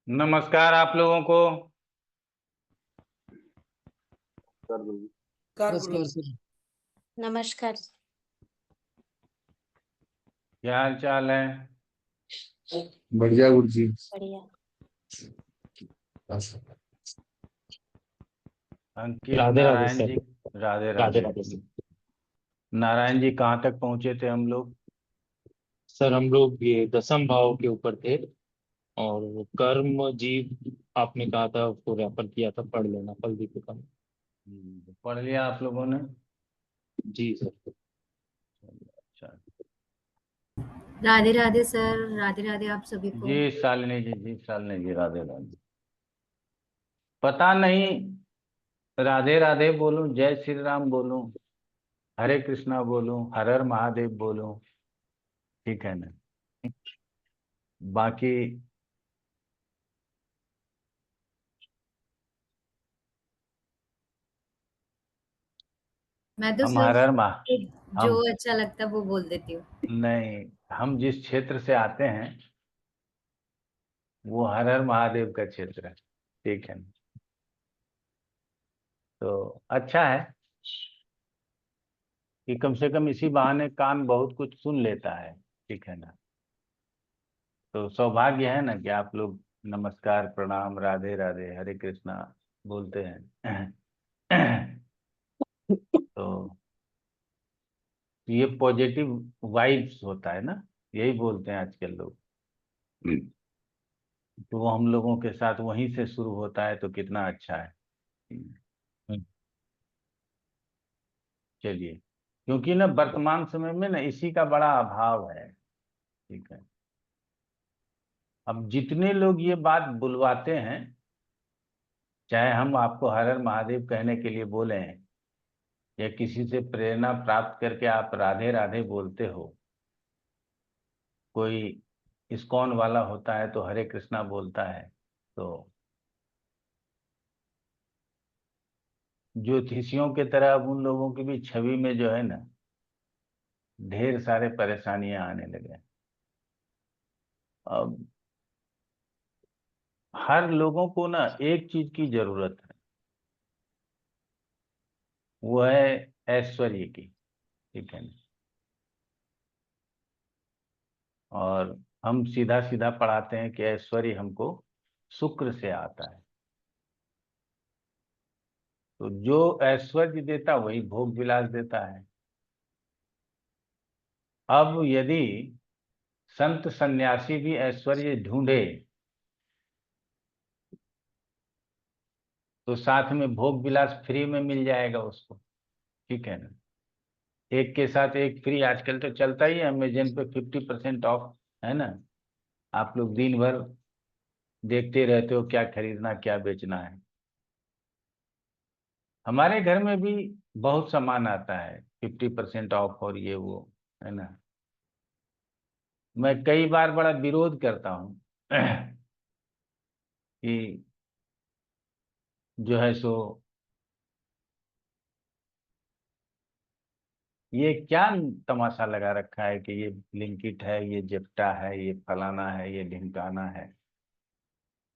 नमस्कार आप लोगों को। कर दूंगी। नमस्कार सर। नमस्कार। क्या हाल चाल है? बढ़िया गुरु जी। बढ़िया। अंकित राधे राधे नारायण सर। जी। राधे राधे राधे। राधे सर। नारायण जी कहाँ तक पहुंचे थे हम लोग? सर हम लोग ये दसम भाव के ऊपर थे और कर्म जीव आपने कहा था उसको रेफर किया था, पढ़ लेना फल दीपिका में। पढ़ लिया आप लोगों ने? जी सर। अच्छा। राधे राधे सर। राधे राधे आप सभी को। जी शालिनी जी, जी शालिनी जी, राधे राधे। पता नहीं राधे राधे बोलूं, जय श्री राम बोलूं, हरे कृष्णा बोलूं, हर हर महादेव बोलूं, ठीक है ना? बाकी मैं तो हम हर हर महा सिर्फ जो हम अच्छा लगता है वो बोल देती हूँ। नहीं, हम जिस क्षेत्र से आते हैं वो हर हर महादेव का क्षेत्र है, ठीक है ना? तो अच्छा है कि कम से कम इसी बहाने कान बहुत कुछ सुन लेता है, ठीक है ना? तो सौभाग्य है ना कि आप लोग नमस्कार, प्रणाम, राधे राधे, हरे कृष्णा बोलते हैं। तो ये पॉजिटिव वाइब्स होता है ना, यही बोलते हैं आजकल लोग। तो वो हम लोगों के साथ वहीं से शुरू होता है तो कितना अच्छा है। चलिए, क्योंकि ना वर्तमान समय में ना इसी का बड़ा अभाव है, ठीक है? अब जितने लोग ये बात बुलवाते हैं, चाहे हम आपको हर हर महादेव कहने के लिए बोले हैं या किसी से प्रेरणा प्राप्त करके आप राधे राधे बोलते हो, कोई इस्कॉन वाला होता है तो हरे कृष्णा बोलता है, तो ज्योतिषियों के तरह अब उन लोगों की भी छवि में जो है ना ढेर सारे परेशानियां आने लगे। अब हर लोगों को ना एक चीज की जरूरत है, वो है ऐश्वर्य की, ठीक है ना? और हम सीधा सीधा पढ़ाते हैं कि ऐश्वर्य हमको शुक्र से आता है। तो जो ऐश्वर्य देता वही भोग विलास देता है। अब यदि संत सन्यासी भी ऐश्वर्य ढूंढे तो साथ में भोग विलास फ्री में मिल जाएगा उसको, ठीक है ना? एक के साथ एक फ्री आजकल तो चलता ही है, अमेजन पे 50% ऑफ है ना? आप लोग दिन भर देखते रहते हो क्या खरीदना क्या बेचना है। हमारे घर में भी बहुत सामान आता है 50% ऑफ और ये वो, है ना? मैं कई बार बड़ा विरोध करता हूँ कि जो है सो ये क्या तमाशा लगा रखा है कि ये ब्लिंकिट है, ये जेप्टा है, ये फलाना है, ये ढिमकाना है।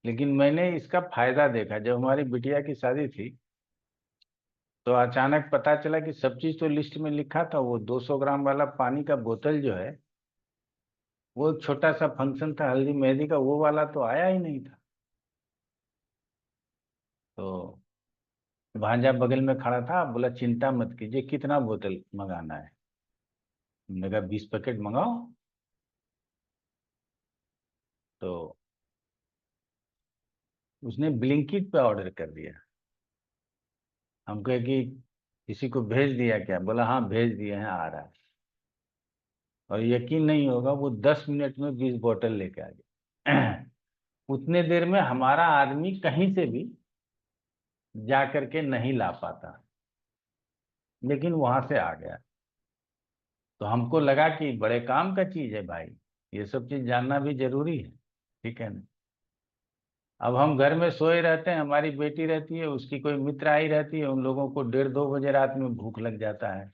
लेकिन मैंने इसका फायदा देखा जब हमारी बिटिया की शादी थी, तो अचानक पता चला कि सब चीज तो लिस्ट में लिखा था, वो 200 ग्राम वाला पानी का बोतल जो है, वो छोटा सा फंक्शन था हल्दी मेहंदी का, वो वाला तो आया ही नहीं था। तो भांजा बगल में खड़ा था, बोला चिंता मत कीजिए, कितना बोतल मंगाना है? मैंने कहा 20 पैकेट मंगाओ। तो उसने ब्लिंकिट पे ऑर्डर कर दिया। हम कहे कि किसी को भेज दिया क्या? बोला हाँ भेज दिए हैं, आ रहा है। और यकीन नहीं होगा, वो 10 मिनट में 20 बोतल लेके आ गया। उतने देर में हमारा आदमी कहीं से भी जा करके नहीं ला पाता, लेकिन वहां से आ गया। तो हमको लगा कि बड़े काम का चीज है भाई, ये सब चीज जानना भी जरूरी है, ठीक है ना? अब हम घर में सोए रहते हैं, हमारी बेटी रहती है, उसकी कोई मित्र आई रहती है, उन लोगों को 1:30-2 बजे रात में भूख लग जाता है,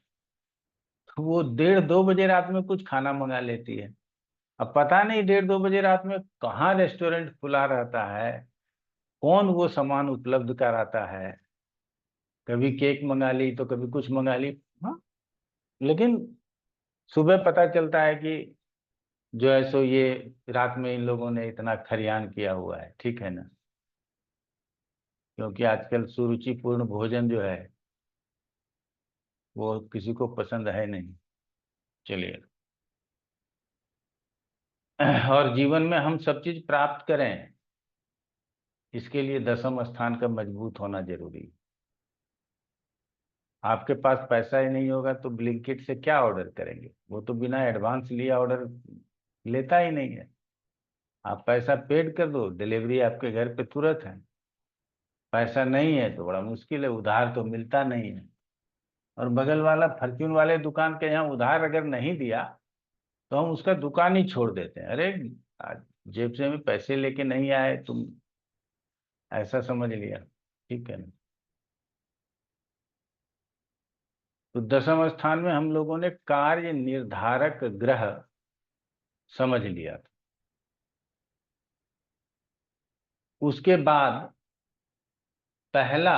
तो वो 1:30-2 बजे रात में कुछ खाना मंगा लेती है। अब पता नहीं 1:30-2 बजे रात में कहाँ रेस्टोरेंट खुला रहता है, कौन वो सामान उपलब्ध कराता है। कभी केक मंगा ली तो कभी कुछ मंगा ली। हाँ, लेकिन सुबह पता चलता है कि जो है सो ये रात में इन लोगों ने इतना खरियान किया हुआ है। ठीक है ना, क्योंकि आजकल सुरुचिपूर्ण भोजन जो है वो किसी को पसंद है नहीं। चलिए, और जीवन में हम सब चीज प्राप्त करें, इसके लिए दसम स्थान का मजबूत होना जरूरी है। आपके पास पैसा ही नहीं होगा तो ब्लिंकिट से क्या ऑर्डर करेंगे? वो तो बिना एडवांस लिए ऑर्डर लेता ही नहीं है। आप पैसा पेड कर दो, डिलीवरी आपके घर पे तुरंत है। पैसा नहीं है तो बड़ा मुश्किल है, उधार तो मिलता नहीं है। और बगल वाला फॉर्च्यून वाले दुकान के यहाँ उधार अगर नहीं दिया तो हम उसका दुकान ही छोड़ देते हैं। अरे आज जेब से में पैसे लेके नहीं आए तुम, ऐसा समझ लिया। ठीक है ना। तो दसम स्थान में हम लोगों ने कार्य निर्धारक ग्रह समझ लिया था। उसके बाद पहला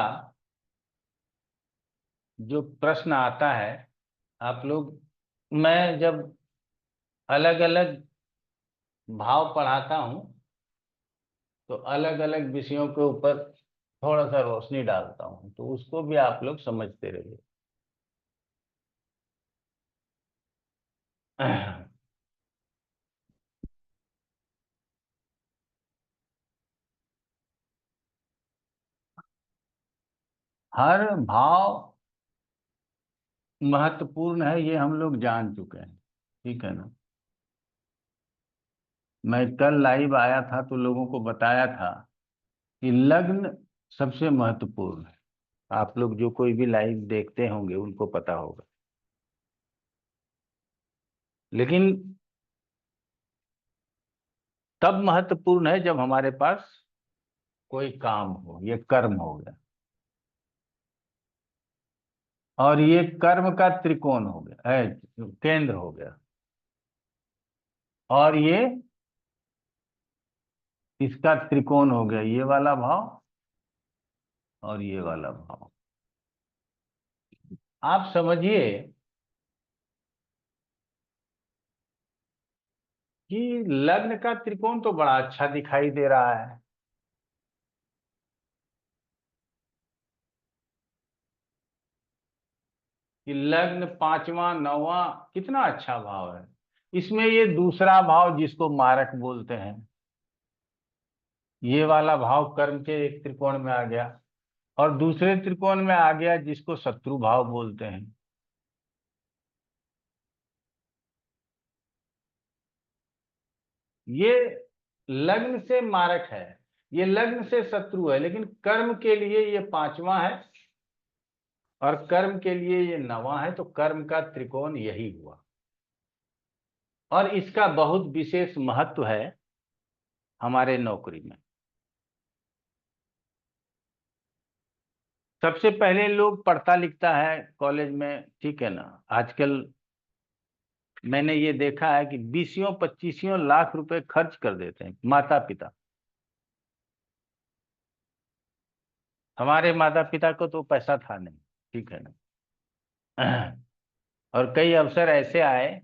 जो प्रश्न आता है, आप लोग, मैं जब अलग अलग भाव पढ़ाता हूं तो अलग अलग विषयों के ऊपर थोड़ा सा रोशनी डालता हूं, तो उसको भी आप लोग समझते रहिए। हर भाव महत्वपूर्ण है, ये हम लोग जान चुके हैं। ठीक है ना। मैं कल लाइव आया था तो लोगों को बताया था कि लग्न सबसे महत्वपूर्ण है। आप लोग जो कोई भी लाइव देखते होंगे उनको पता होगा। लेकिन तब महत्वपूर्ण है जब हमारे पास कोई काम हो, ये कर्म हो गया। और ये कर्म का त्रिकोण हो गया है, केंद्र हो गया। और ये इसका त्रिकोण हो गया, ये वाला भाव और ये वाला भाव। आप समझिए कि लग्न का त्रिकोण तो बड़ा अच्छा दिखाई दे रहा है। कि लग्न पांचवा नौवा कितना अच्छा भाव है। इसमें ये दूसरा भाव जिसको मारक बोलते हैं, ये वाला भाव कर्म के एक त्रिकोण में आ गया। और दूसरे त्रिकोण में आ गया जिसको शत्रु भाव बोलते हैं। ये लग्न से मारक है, ये लग्न से शत्रु है, लेकिन कर्म के लिए ये पांचवा है और कर्म के लिए ये नवा है। तो कर्म का त्रिकोण यही हुआ। और इसका बहुत विशेष महत्व है हमारे नौकरी में। सबसे पहले लोग पढ़ता लिखता है कॉलेज में, ठीक है ना। आजकल मैंने ये देखा है कि 20-25 लाख रुपए खर्च कर देते हैं माता पिता। हमारे माता पिता को तो पैसा था नहीं। ठीक है ना। और कई अवसर ऐसे आए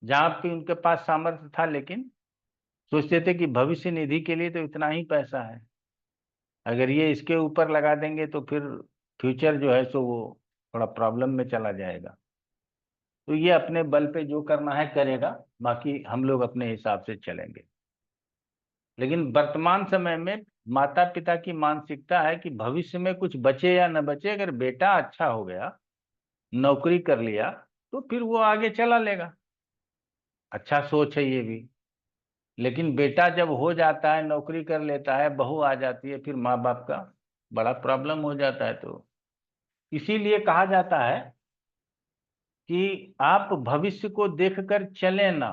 जहां पे उनके पास सामर्थ्य था, लेकिन सोचते थे कि भविष्य निधि के लिए तो इतना ही पैसा है, अगर ये इसके ऊपर लगा देंगे तो फिर फ्यूचर जो है सो वो थोड़ा प्रॉब्लम में चला जाएगा। तो ये अपने बल पे जो करना है करेगा, बाकी हम लोग अपने हिसाब से चलेंगे। लेकिन वर्तमान समय में माता पिता की मानसिकता है कि भविष्य में कुछ बचे या न बचे, अगर बेटा अच्छा हो गया, नौकरी कर लिया, तो फिर वो आगे चला लेगा। अच्छा सोच है ये भी। लेकिन बेटा जब हो जाता है, नौकरी कर लेता है, बहू आ जाती है, फिर माँ बाप का बड़ा प्रॉब्लम हो जाता है। तो इसीलिए कहा जाता है कि आप भविष्य को देखकर चलें ना,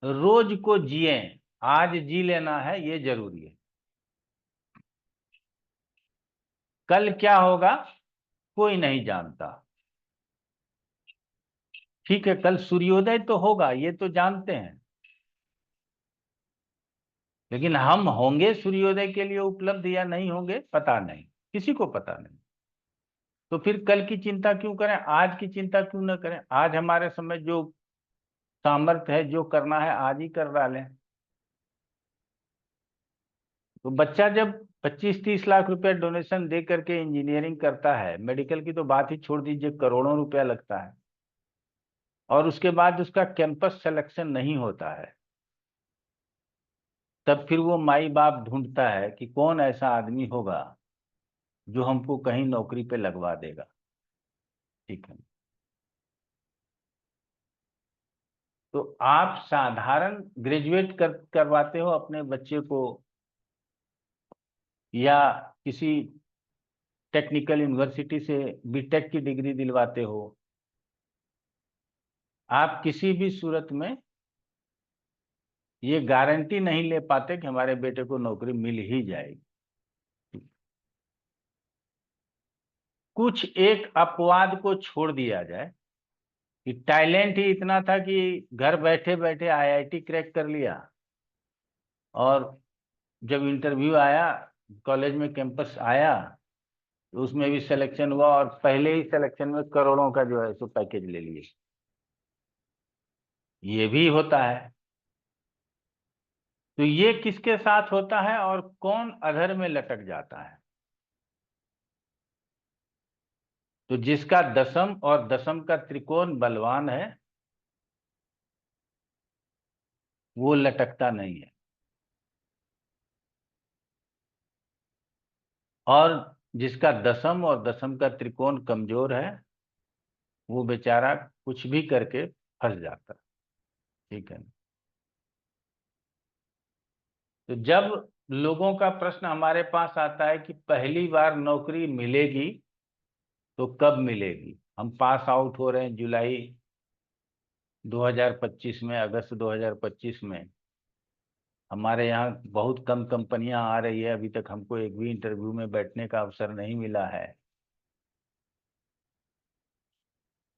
रोज को जिए। आज जी लेना है, ये जरूरी है। कल क्या होगा कोई नहीं जानता। ठीक है, कल सूर्योदय तो होगा, ये तो जानते हैं, लेकिन हम होंगे सूर्योदय के लिए उपलब्ध या नहीं होंगे पता नहीं, किसी को पता नहीं। तो फिर कल की चिंता क्यों करें, आज की चिंता क्यों न करें? आज हमारे समय जो सामर्थ्य है, जो करना है आज ही कर डालें। तो बच्चा जब 25-30 लाख रुपया डोनेशन दे करके इंजीनियरिंग करता है, मेडिकल की तो बात ही छोड़ दीजिए, करोड़ों रुपया लगता है, और उसके बाद उसका कैंपस सिलेक्शन नहीं होता है, तब फिर वो माई बाप ढूंढता है कि कौन ऐसा आदमी होगा जो हमको कहीं नौकरी पे लगवा देगा। ठीक है, तो आप साधारण ग्रेजुएट करवाते हो अपने बच्चे को, या किसी टेक्निकल यूनिवर्सिटी से बीटेक की डिग्री दिलवाते हो, आप किसी भी सूरत में ये गारंटी नहीं ले पाते कि हमारे बेटे को नौकरी मिल ही जाएगी। कुछ एक अपवाद को छोड़ दिया जाए कि टैलेंट ही इतना था कि घर बैठे बैठे आईआईटी क्रैक कर लिया, और जब इंटरव्यू आया, कॉलेज में कैंपस आया, तो उसमें भी सिलेक्शन हुआ, और पहले ही सिलेक्शन में करोड़ों का जो है सो पैकेज ले लिए। ये भी होता है। तो ये किसके साथ होता है और कौन अधर में लटक जाता है? तो जिसका दशम और दशम का त्रिकोण बलवान है वो लटकता नहीं है, और जिसका दशम और दशम का त्रिकोण कमजोर है वो बेचारा कुछ भी करके फंस जाता है। ठीक है, तो जब लोगों का प्रश्न हमारे पास आता है कि पहली बार नौकरी मिलेगी तो कब मिलेगी, हम पास आउट हो रहे हैं जुलाई 2025 में, अगस्त 2025 में, हमारे यहाँ बहुत कम कंपनियां आ रही है, अभी तक हमको एक भी इंटरव्यू में बैठने का अवसर नहीं मिला है,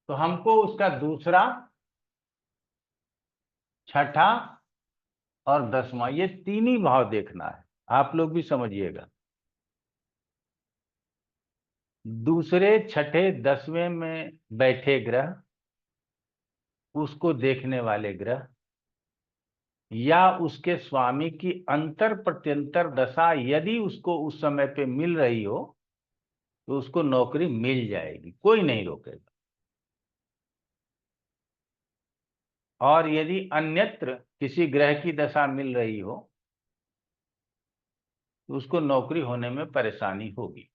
तो हमको उसका दूसरा, छठा और 10वां, ये तीन ही भाव देखना है। आप लोग भी समझिएगा, दूसरे, छठे, 10वें में बैठे ग्रह, उसको देखने वाले ग्रह, या उसके स्वामी की अंतर प्रत्यंतर दशा यदि उसको उस समय पे मिल रही हो तो उसको नौकरी मिल जाएगी, कोई नहीं रोकेगा। और यदि अन्यत्र किसी ग्रह की दशा मिल रही हो तो उसको नौकरी होने में परेशानी होगी।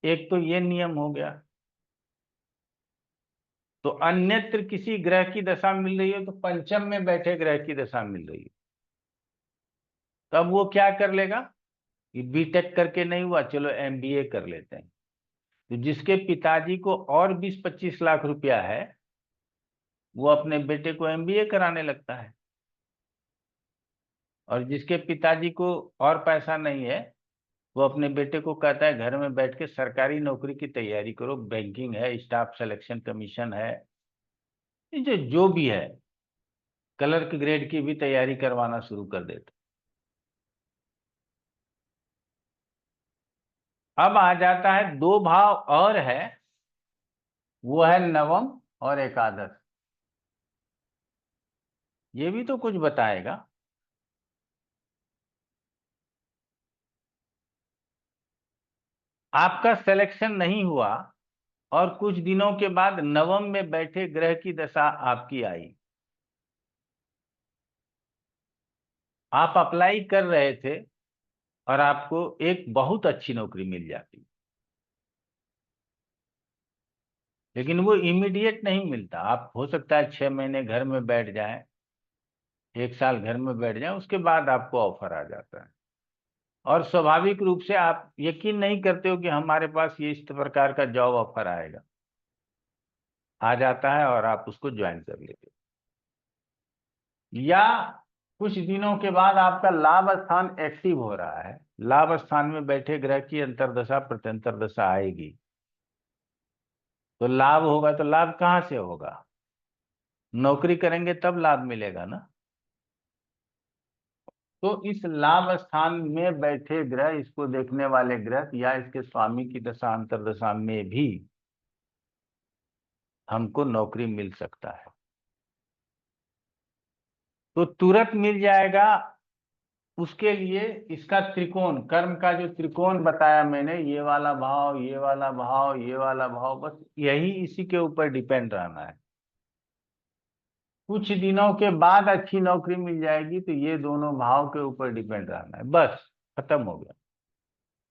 एक तो ये नियम हो गया। तो अन्यत्र किसी ग्रह की दशा मिल रही हो तो पंचम में बैठे ग्रह की दशा मिल रही है, तब वो क्या कर लेगा कि बीटेक करके नहीं हुआ, चलो एमबीए कर लेते हैं। तो जिसके पिताजी को और 20-25 लाख रुपया है वो अपने बेटे को एमबीए कराने लगता है, और जिसके पिताजी को और पैसा नहीं है वो अपने बेटे को कहता है घर में बैठ के सरकारी नौकरी की तैयारी करो, बैंकिंग है, स्टाफ सिलेक्शन कमीशन है, ये जो भी है, क्लर्क ग्रेड की भी तैयारी करवाना शुरू कर देता। अब आ जाता है दो भाव और है, वो है नवम और एकादश, ये भी तो कुछ बताएगा। आपका सिलेक्शन नहीं हुआ और कुछ दिनों के बाद नवम में बैठे ग्रह की दशा आपकी आई, आप अप्लाई कर रहे थे और आपको एक बहुत अच्छी नौकरी मिल जाती, लेकिन वो इमीडिएट नहीं मिलता। आप हो सकता है 6 महीने घर में बैठ जाएं, 1 साल घर में बैठ जाएं, उसके बाद आपको ऑफर आ जाता है, और स्वाभाविक रूप से आप यकीन नहीं करते हो कि हमारे पास ये इस प्रकार का जॉब ऑफर आएगा, आ जाता है और आप उसको ज्वाइन कर लेते हो। या कुछ दिनों के बाद आपका लाभ स्थान एक्टिव हो रहा है, लाभ स्थान में बैठे ग्रह की अंतर्दशा प्रत्यंतर दशा आएगी, तो लाभ होगा, तो लाभ कहाँ से होगा? नौकरी करेंगे तब लाभ मिलेगा ना। तो इस लाभ स्थान में बैठे ग्रह, इसको देखने वाले ग्रह या इसके स्वामी की दशा अंतर्दशा में भी हमको नौकरी मिल सकता है। तो तुरंत मिल जाएगा। उसके लिए इसका त्रिकोण, कर्म का जो त्रिकोण बताया मैंने, ये वाला भाव, ये वाला भाव, ये वाला भाव, बस यही इसी के ऊपर डिपेंड रहना है। कुछ दिनों के बाद अच्छी नौकरी मिल जाएगी, तो ये दोनों भाव के ऊपर डिपेंड रहना है, बस खत्म हो गया।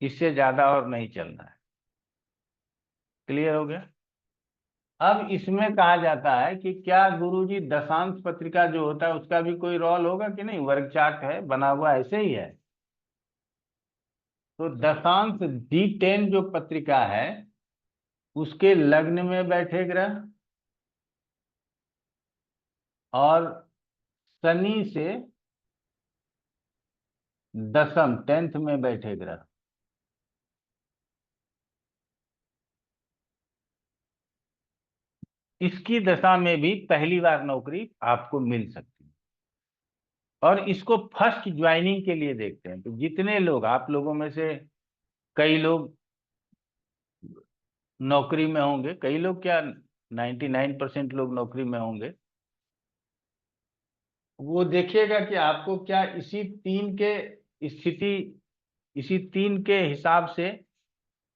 इससे ज्यादा और नहीं चलना है। क्लियर हो गया? अब इसमें कहा जाता है कि क्या गुरुजी दशांश पत्रिका जो होता है उसका भी कोई रोल होगा कि नहीं? वर्ग चार्ट है बना हुआ, ऐसे ही है। तो दशांश D10 जो पत्रिका है उसके लग्न में बैठे ग्रह और शनि से दशम 10th में बैठे ग्रह, इसकी दशा में भी पहली बार नौकरी आपको मिल सकती है। और इसको फर्स्ट ज्वाइनिंग के लिए देखते हैं। तो जितने लोग, आप लोगों में से कई लोग नौकरी में होंगे, कई लोग क्या 99% लोग नौकरी में होंगे, वो देखिएगा कि आपको क्या इसी तीन के स्थिति, इसी तीन के हिसाब से,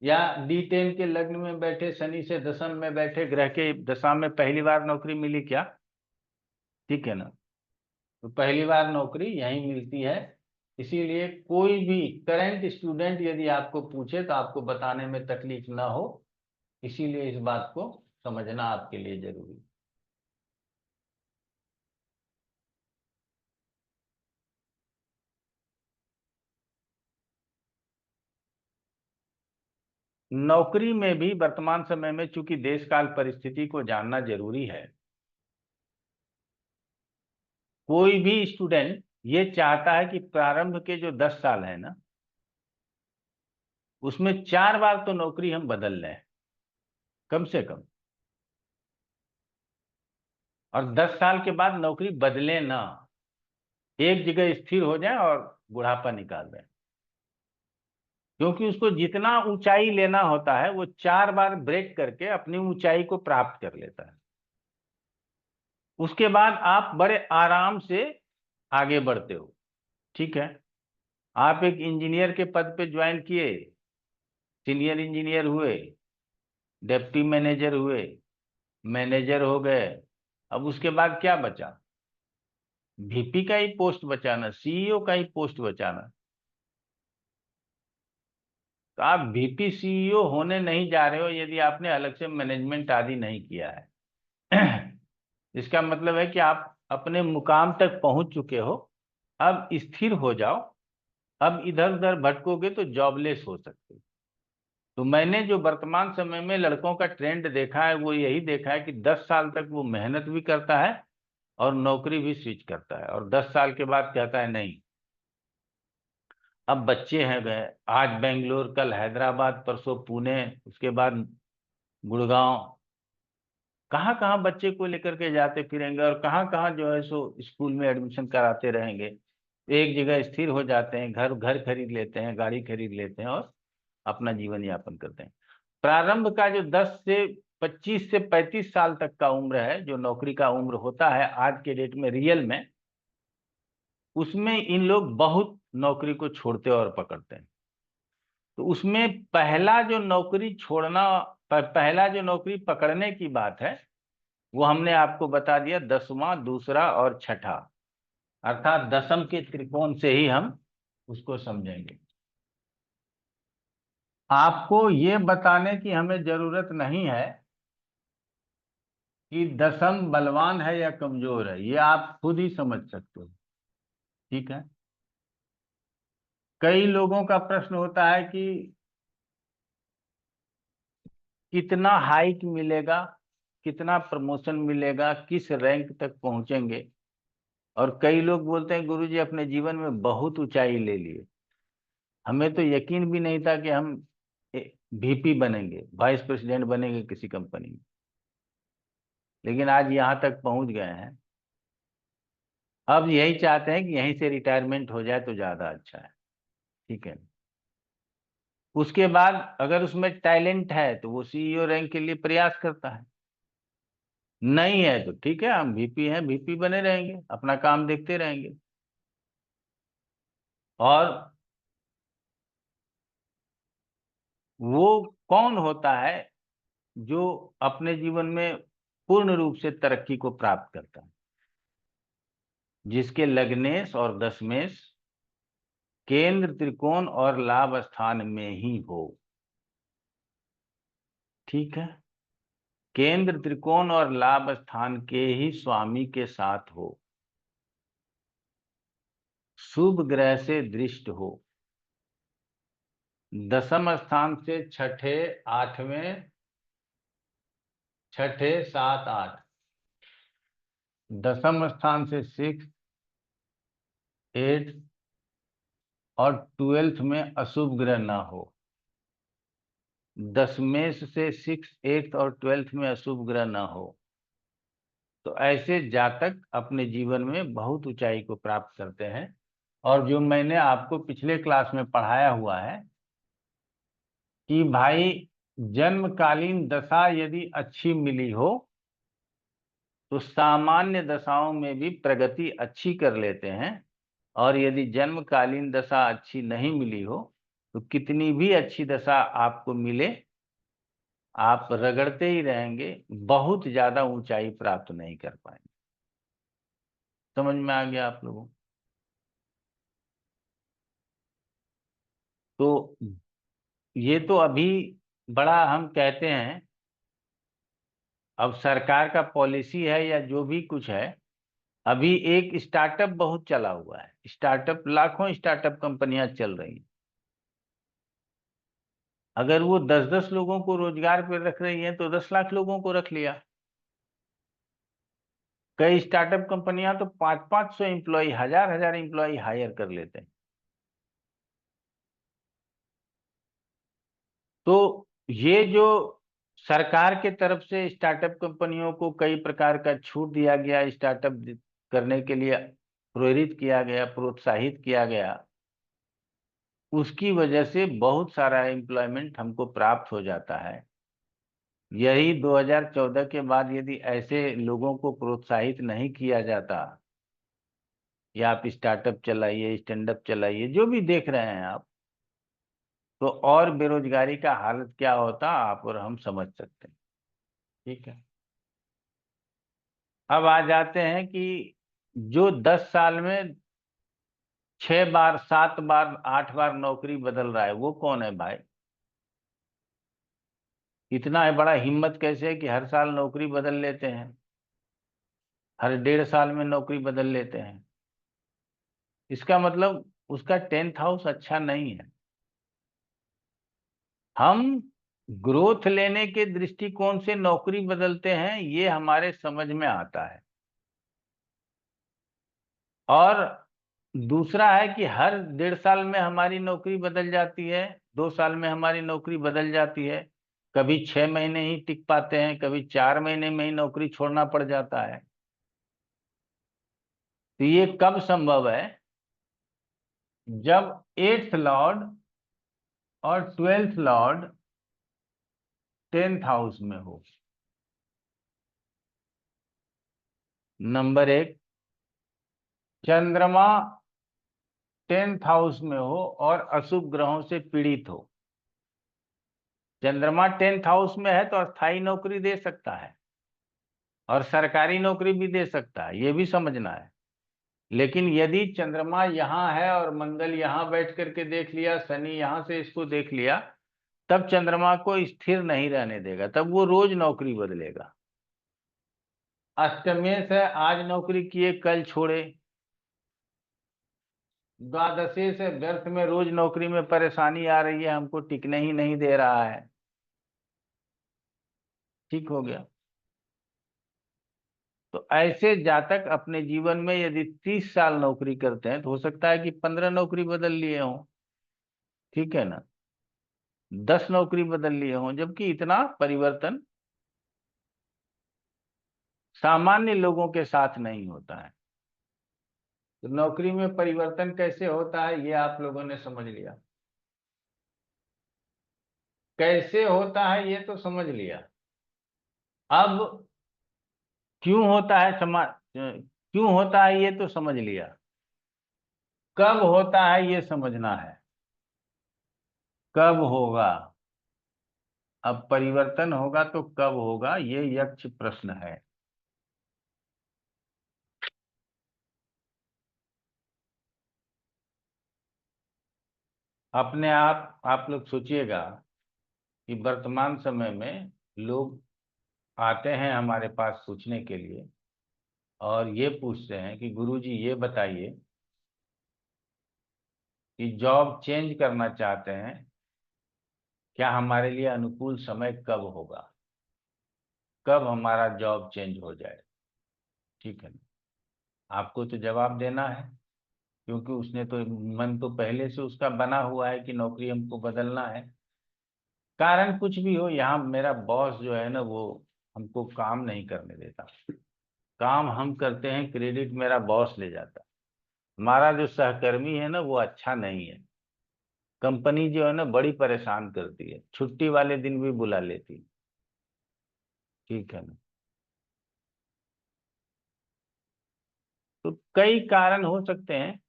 या D10 के लग्न में बैठे शनि से दशम में बैठे ग्रह के दशा में पहली बार नौकरी मिली क्या? ठीक है ना। तो पहली बार नौकरी यहीं मिलती है। इसीलिए कोई भी करंट स्टूडेंट यदि आपको पूछे तो आपको बताने में तकलीफ ना हो, इसीलिए इस बात को समझना आपके लिए जरूरी है। नौकरी में भी वर्तमान समय में चूंकि देश काल परिस्थिति को जानना जरूरी है, कोई भी स्टूडेंट ये चाहता है कि प्रारंभ के जो 10 साल है ना, उसमें 4 बार तो नौकरी हम बदल लें कम से कम, और 10 साल के बाद नौकरी बदले ना, एक जगह स्थिर हो जाए और बुढ़ापा निकाल दें। क्योंकि उसको जितना ऊंचाई लेना होता है वो 4 बार ब्रेक करके अपनी ऊंचाई को प्राप्त कर लेता है। उसके बाद आप बड़े आराम से आगे बढ़ते हो। ठीक है, आप एक इंजीनियर के पद पे ज्वाइन किए, सीनियर इंजीनियर हुए, डिप्टी मैनेजर हुए, मैनेजर हो गए, अब उसके बाद क्या बचा? VP का ही पोस्ट बचाना, CEO का ही पोस्ट बचाना। तो आप VP CEO होने नहीं जा रहे हो यदि आपने अलग से मैनेजमेंट आदि नहीं किया है। इसका मतलब है कि आप अपने मुकाम तक पहुंच चुके हो, अब स्थिर हो जाओ। अब इधर उधर भटकोगे तो जॉबलेस हो सकते हो। तो मैंने जो वर्तमान समय में लड़कों का ट्रेंड देखा है वो यही देखा है कि 10 साल तक वो मेहनत भी करता है और नौकरी भी स्विच करता है, और 10 साल के बाद कहता है नहीं, अब बच्चे हैं गए, आज बेंगलोर, कल हैदराबाद, परसों पुणे, उसके बाद गुड़गांव, कहाँ कहाँ बच्चे को लेकर के जाते फिरेंगे और कहाँ कहाँ जो है सो स्कूल में एडमिशन कराते रहेंगे। एक जगह स्थिर हो जाते हैं, घर घर खरीद लेते हैं, गाड़ी खरीद लेते हैं और अपना जीवन यापन करते हैं। प्रारंभ का जो 10 से 25 से 35 साल तक का उम्र है, जो नौकरी का उम्र होता है आज के डेट में रियल में, उसमें इन लोग बहुत नौकरी को छोड़ते और पकड़ते हैं। तो उसमें पहला जो नौकरी छोड़ना, पहला जो नौकरी पकड़ने की बात है वो हमने आपको बता दिया, 10वां, दूसरा और छठा, अर्थात दशम के त्रिकोण से ही हम उसको समझेंगे। आपको ये बताने की हमें जरूरत नहीं है कि दशम बलवान है या कमजोर है, ये आप खुद ही समझ सकते हो। ठीक है, कई लोगों का प्रश्न होता है कि कितना हाइक मिलेगा, कितना प्रमोशन मिलेगा, किस रैंक तक पहुंचेंगे। और कई लोग बोलते हैं गुरुजी अपने जीवन में बहुत ऊंचाई ले लिए, हमें तो यकीन भी नहीं था कि हम VP बनेंगे, वाइस प्रेसिडेंट बनेंगे किसी कंपनी में। लेकिन आज यहाँ तक पहुंच गए हैं, अब यही चाहते हैं कि यहीं से रिटायरमेंट हो जाए तो ज्यादा अच्छा है। ठीक है, उसके बाद अगर उसमें टैलेंट है तो वो CEO रैंक के लिए प्रयास करता है, नहीं है तो ठीक है, हम VP हैं, VP बने रहेंगे, अपना काम देखते रहेंगे। और वो कौन होता है जो अपने जीवन में पूर्ण रूप से तरक्की को प्राप्त करता है? जिसके लग्नेश और दशमेश केंद्र, त्रिकोण और लाभ स्थान में ही हो। ठीक है, केंद्र, त्रिकोण और लाभ स्थान के ही स्वामी के साथ हो, शुभ ग्रह से दृष्ट हो, दशम स्थान से छठे, आठवें, छठे, सात, आठ, दशम स्थान से 6, 8 और 12th में अशुभ ग्रह ना हो। दशमेश से 6, 8 और 12th में अशुभ ग्रह ना हो, तो ऐसे जातक अपने जीवन में बहुत ऊंचाई को प्राप्त करते हैं। और जो मैंने आपको पिछले क्लास में पढ़ाया हुआ है कि भाई जन्मकालीन दशा यदि अच्छी मिली हो तो सामान्य दशाओं में भी प्रगति अच्छी कर लेते हैं, और यदि जन्मकालीन दशा अच्छी नहीं मिली हो तो कितनी भी अच्छी दशा आपको मिले, आप रगड़ते ही रहेंगे, बहुत ज्यादा ऊंचाई प्राप्त नहीं कर पाएंगे। समझ में आ गया आप लोगों को? तो ये तो अभी बड़ा हम कहते हैं, अब सरकार का पॉलिसी है या जो भी कुछ है, अभी एक स्टार्टअप बहुत चला हुआ है, स्टार्टअप, लाखों स्टार्टअप कंपनियां चल रही हैं। अगर वो 10-10 लोगों को रोजगार पे रख रही है तो 10 लाख लोगों को रख लिया। कई स्टार्टअप कंपनियां तो 500-500 एम्प्लॉय, 1000-1000 एम्प्लॉय हायर कर लेते हैं। तो ये जो सरकार के तरफ से स्टार्टअप कंपनियों को कई प्रकार का छूट दिया गया, स्टार्टअप करने के लिए प्रेरित किया गया, प्रोत्साहित किया गया, उसकी वजह से बहुत सारा एम्प्लॉयमेंट हमको प्राप्त हो जाता है। यही 2014 के बाद यदि ऐसे लोगों को प्रोत्साहित नहीं किया जाता, या आप स्टार्टअप चलाइए, स्टैंड अप चलाइए, जो भी देख रहे हैं आप, तो और बेरोजगारी का हालत क्या होता आप और हम समझ सकते हैं। ठीक है, अब आ जाते हैं कि जो 10 साल में 6 बार, 7 बार, 8 बार नौकरी बदल रहा है, वो कौन है भाई? इतना है बड़ा हिम्मत कैसे है कि हर साल नौकरी बदल लेते हैं, हर 1.5 साल में नौकरी बदल लेते हैं? इसका मतलब उसका 10th हाउस अच्छा नहीं है। हम ग्रोथ लेने के दृष्टिकोण से नौकरी बदलते हैं, ये हमारे समझ में आता है। और दूसरा है कि हर 1.5 साल में हमारी नौकरी बदल जाती है, 2 साल में हमारी नौकरी बदल जाती है, कभी 6 महीने ही टिक पाते हैं, कभी 4 महीने में ही नौकरी छोड़ना पड़ जाता है। तो ये कब संभव है? जब 8th लॉर्ड और 12th लॉर्ड 10th हाउस में हो। नंबर 1, चंद्रमा 10th हाउस में हो और अशुभ ग्रहों से पीड़ित हो। चंद्रमा 10th हाउस में है तो अस्थाई नौकरी दे सकता है और सरकारी नौकरी भी दे सकता है, ये भी समझना है। लेकिन यदि चंद्रमा यहाँ है और मंगल यहाँ बैठ करके देख लिया, शनि यहाँ से इसको देख लिया, तब चंद्रमा को स्थिर नहीं रहने देगा, तब वो रोज नौकरी बदलेगा। अष्टमेश है, आज नौकरी किए कल छोड़े। द्वादशी से व्यर्थ में, रोज नौकरी में परेशानी आ रही है, हमको टिकने ही नहीं दे रहा है। ठीक हो गया। तो ऐसे जातक अपने जीवन में यदि 30 साल नौकरी करते हैं तो हो सकता है कि 15 नौकरी बदल लिए हों। ठीक है ना? 10 नौकरी बदल लिए हों, जबकि इतना परिवर्तन सामान्य लोगों के साथ नहीं होता है। तो नौकरी में परिवर्तन कैसे होता है ये आप लोगों ने समझ लिया। कैसे होता है ये तो समझ लिया। अब क्यों होता है क्यों होता है ये तो समझ लिया। कब होता है ये समझना है। कब होगा, अब परिवर्तन होगा तो कब होगा, ये यक्ष प्रश्न है। अपने आप लोग सोचिएगा कि वर्तमान समय में लोग आते हैं हमारे पास पूछने के लिए और ये पूछते हैं कि गुरुजी ये बताइए कि जॉब चेंज करना चाहते हैं, क्या हमारे लिए अनुकूल समय कब होगा, कब हमारा जॉब चेंज हो जाए। ठीक है ना, आपको तो जवाब देना है, क्योंकि उसने तो मन तो पहले से उसका बना हुआ है कि नौकरी हमको बदलना है। कारण कुछ भी हो, यहाँ मेरा बॉस जो है ना वो हमको काम नहीं करने देता। काम हम करते हैं, क्रेडिट मेरा बॉस ले जाता है। हमारा जो सहकर्मी है ना वो अच्छा नहीं है। कंपनी जो है ना बड़ी परेशान करती है, छुट्टी वाले दिन भी बुला लेती है। ठीक है ना। तो कई कारण हो सकते हैं।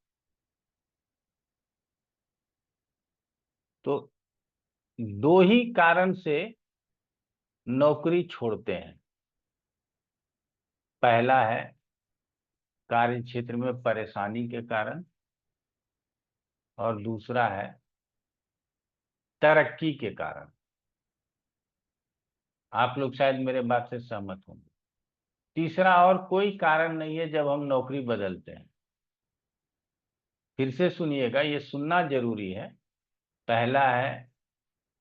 तो दो ही कारण से नौकरी छोड़ते हैं। पहला है कार्य क्षेत्र में परेशानी के कारण, और दूसरा है तरक्की के कारण। आप लोग शायद मेरे बात से सहमत होंगे। तीसरा और कोई कारण नहीं है जब हम नौकरी बदलते हैं। फिर से सुनिएगा, ये सुनना जरूरी है। पहला है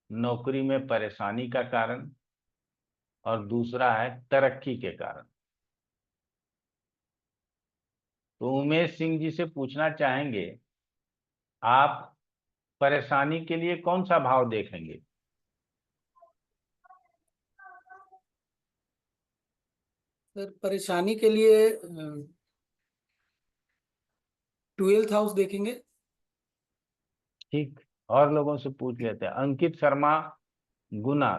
नौकरी में परेशानी का कारण, और दूसरा है तरक्की के कारण। तो उमेश सिंह जी से पूछना चाहेंगे, आप परेशानी के लिए कौन सा भाव देखेंगे। सर परेशानी के लिए 12th हाउस देखेंगे। ठीक, और लोगों से पूछ लेते हैं। अंकित शर्मा गुना,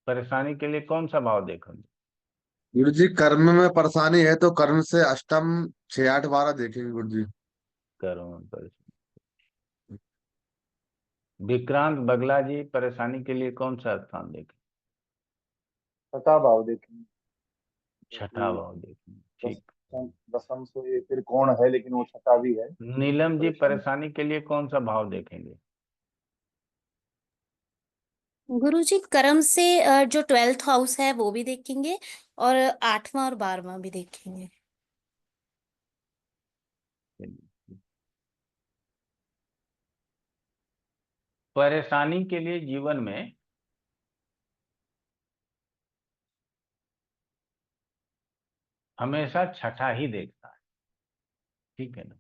परेशानी के लिए कौन सा भाव देखेंगे। गुरु जी कर्म में परेशानी है तो कर्म से अष्टम 6 8 12 देखेंगे गुरु जी। करो परेशानी। विक्रांत बगला जी, परेशानी के लिए कौन सा स्थान देखें। छठा भाव देखेंगे, छठा क्योंकि भाव देखेंगे। ठीक। दसम से ये त्रिकोण है लेकिन वो छठा भी है। नीलम जी, परेशानी परेशानी के लिए कौन सा भाव देखेंगे। गुरुजी कर्म से जो 12th हाउस है वो भी देखेंगे और 8वां और 12वां भी देखेंगे। परेशानी के लिए जीवन में हमेशा छठा ही देखता है। ठीक है ना।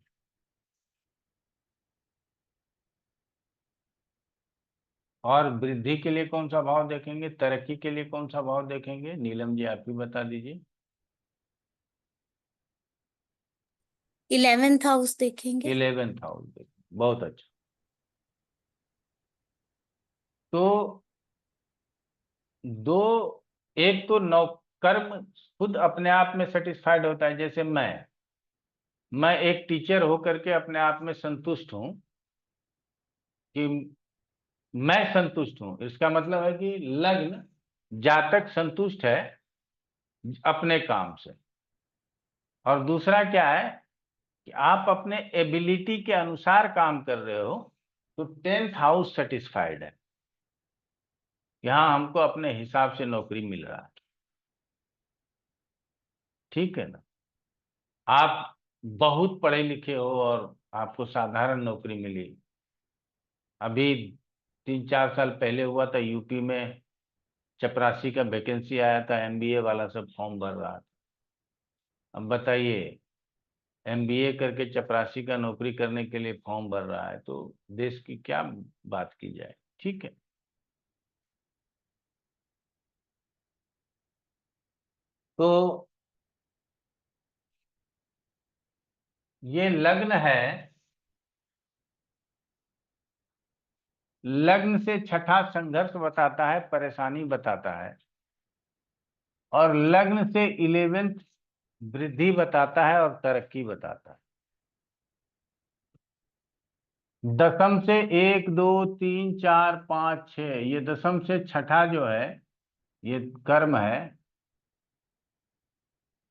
और वृद्धि के लिए कौन सा भाव देखेंगे, तरक्की के लिए कौन सा भाव देखेंगे, नीलम जी आप ही बता दीजिए। 11th हाउस देखेंगे। 11th हाउस देखेंगे, बहुत अच्छा। तो दो, एक तो नौ कर्म खुद अपने आप में सेटिस्फाइड होता है। जैसे मैं एक टीचर होकर के अपने आप में संतुष्ट हूं कि मैं संतुष्ट हूं। इसका मतलब है कि लग्न जातक संतुष्ट है अपने काम से। और दूसरा क्या है कि आप अपने एबिलिटी के अनुसार काम कर रहे हो, तो 10th हाउस सेटिस्फाइड है। यहां हमको अपने हिसाब से नौकरी मिल रहा है। ठीक है ना। आप बहुत पढ़े लिखे हो और आपको साधारण नौकरी मिली। अभी 3 4 साल पहले हुआ था, यूपी में चपरासी का वैकेंसी आया था, एमबीए वाला सब फॉर्म भर रहा था। अब बताइए, एमबीए करके चपरासी का नौकरी करने के लिए फॉर्म भर रहा है, तो देश की क्या बात की जाए। ठीक है। तो ये लग्न है, लग्न से छठा संघर्ष बताता है, परेशानी बताता है, और लग्न से 11th वृद्धि बताता है और तरक्की बताता है। दशम से 1 2 3 4 5 6, ये दशम से छठा जो है ये कर्म है,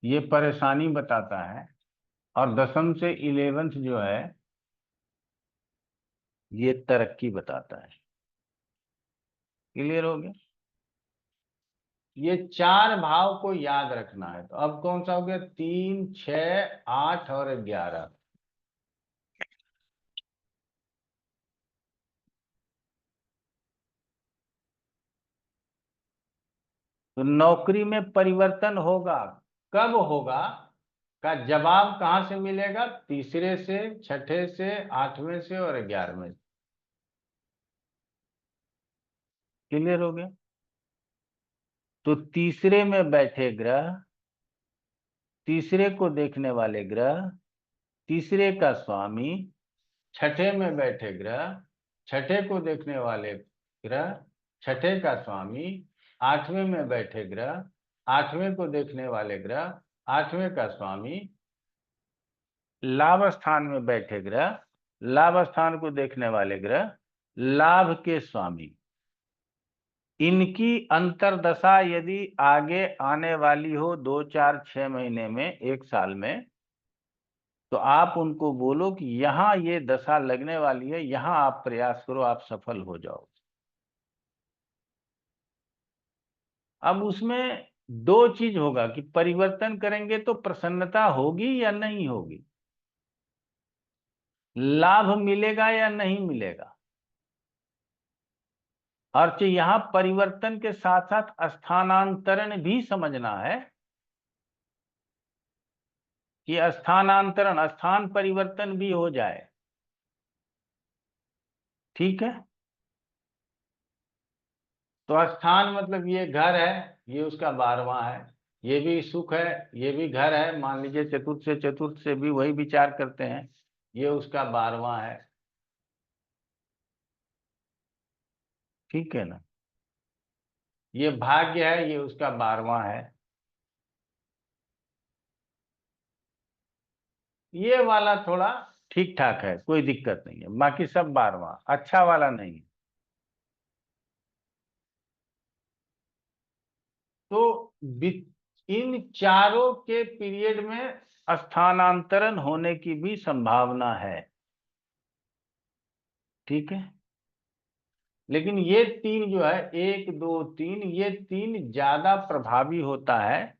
ये परेशानी बताता है, और दशम से 11th जो है ये तरक्की बताता है। क्लियर हो गया? ये 4 भाव को याद रखना है। तो अब कौन सा हो गया? 3 6 8 और 11। तो नौकरी में परिवर्तन होगा, कब होगा का जवाब कहां से मिलेगा? तीसरे से, छठे से, 8वें से और 11वें से। क्लियर हो गया? तो तीसरे में बैठे ग्रह, तीसरे को देखने वाले ग्रह, तीसरे का स्वामी, छठे में बैठे ग्रह, छठे को देखने वाले ग्रह, छठे का स्वामी, 8वें में बैठे ग्रह, 8वें को देखने वाले ग्रह, 8वें का स्वामी, लाभ स्थान में बैठे ग्रह, लाभ स्थान को देखने वाले ग्रह, लाभ के स्वामी। इनकी अंतरदशा यदि आगे आने वाली हो 2 4 6 महीने में, 1 साल में, तो आप उनको बोलो कि यहां ये दशा लगने वाली है, यहां आप प्रयास करो, आप सफल हो जाओ। अब उसमें 2 चीज होगा कि परिवर्तन करेंगे तो प्रसन्नता होगी या नहीं होगी, लाभ मिलेगा या नहीं मिलेगा। और यहां परिवर्तन के साथ साथ स्थानांतरण भी समझना है कि स्थानांतरण, स्थान परिवर्तन भी हो जाए। ठीक है? तो स्थान मतलब ये घर है, ये उसका 12वां है, ये भी सुख है, ये भी घर है, मान लीजिए चतुर्थ से भी वही विचार करते हैं, ये उसका 12वां है। ठीक है ना? ये भाग्य है, ये उसका 12वां है। ये वाला थोड़ा ठीक ठाक है, कोई दिक्कत नहीं है, बाकी सब 12वां, अच्छा वाला नहीं। तो इन चारों के पीरियड में स्थानांतरण होने की भी संभावना है। ठीक है? लेकिन ये 3 जो है, 1 2 3, ये 3 ज्यादा प्रभावी होता है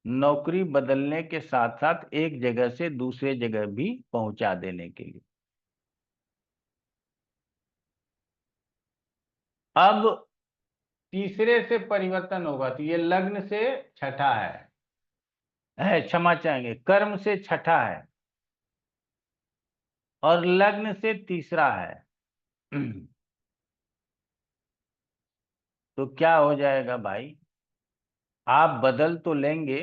नौकरी बदलने के साथ साथ एक जगह से दूसरे जगह भी पहुंचा देने के लिए। अब तीसरे से परिवर्तन होगा, तो ये लग्न से छठा है, क्षमा चाहेंगे, कर्म से छठा है और लग्न से तीसरा है। तो क्या हो जाएगा भाई? आप बदल तो लेंगे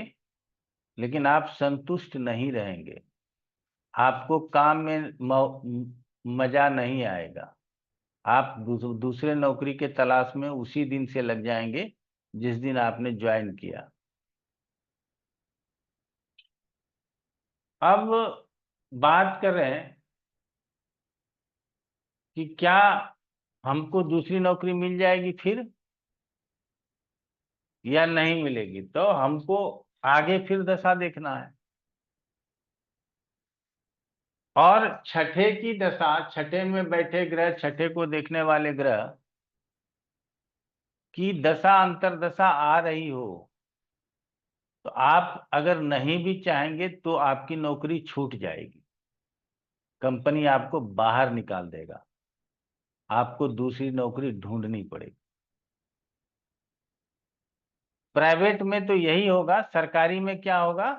लेकिन आप संतुष्ट नहीं रहेंगे, आपको काम में मजा नहीं आएगा, आप दूसरे नौकरी के तलाश में उसी दिन से लग जाएंगे जिस दिन आपने ज्वाइन किया। अब बात कर रहे हैं कि क्या हमको दूसरी नौकरी मिल जाएगी फिर या नहीं मिलेगी। तो हमको आगे फिर दशा देखना है, और छठे की दशा, छठे में बैठे ग्रह, छठे को देखने वाले ग्रह की दशा अंतरदशा आ रही हो, तो आप अगर नहीं भी चाहेंगे तो आपकी नौकरी छूट जाएगी, कंपनी आपको बाहर निकाल देगा, आपको दूसरी नौकरी ढूंढनी पड़ेगी। प्राइवेट में तो यही होगा, सरकारी में क्या होगा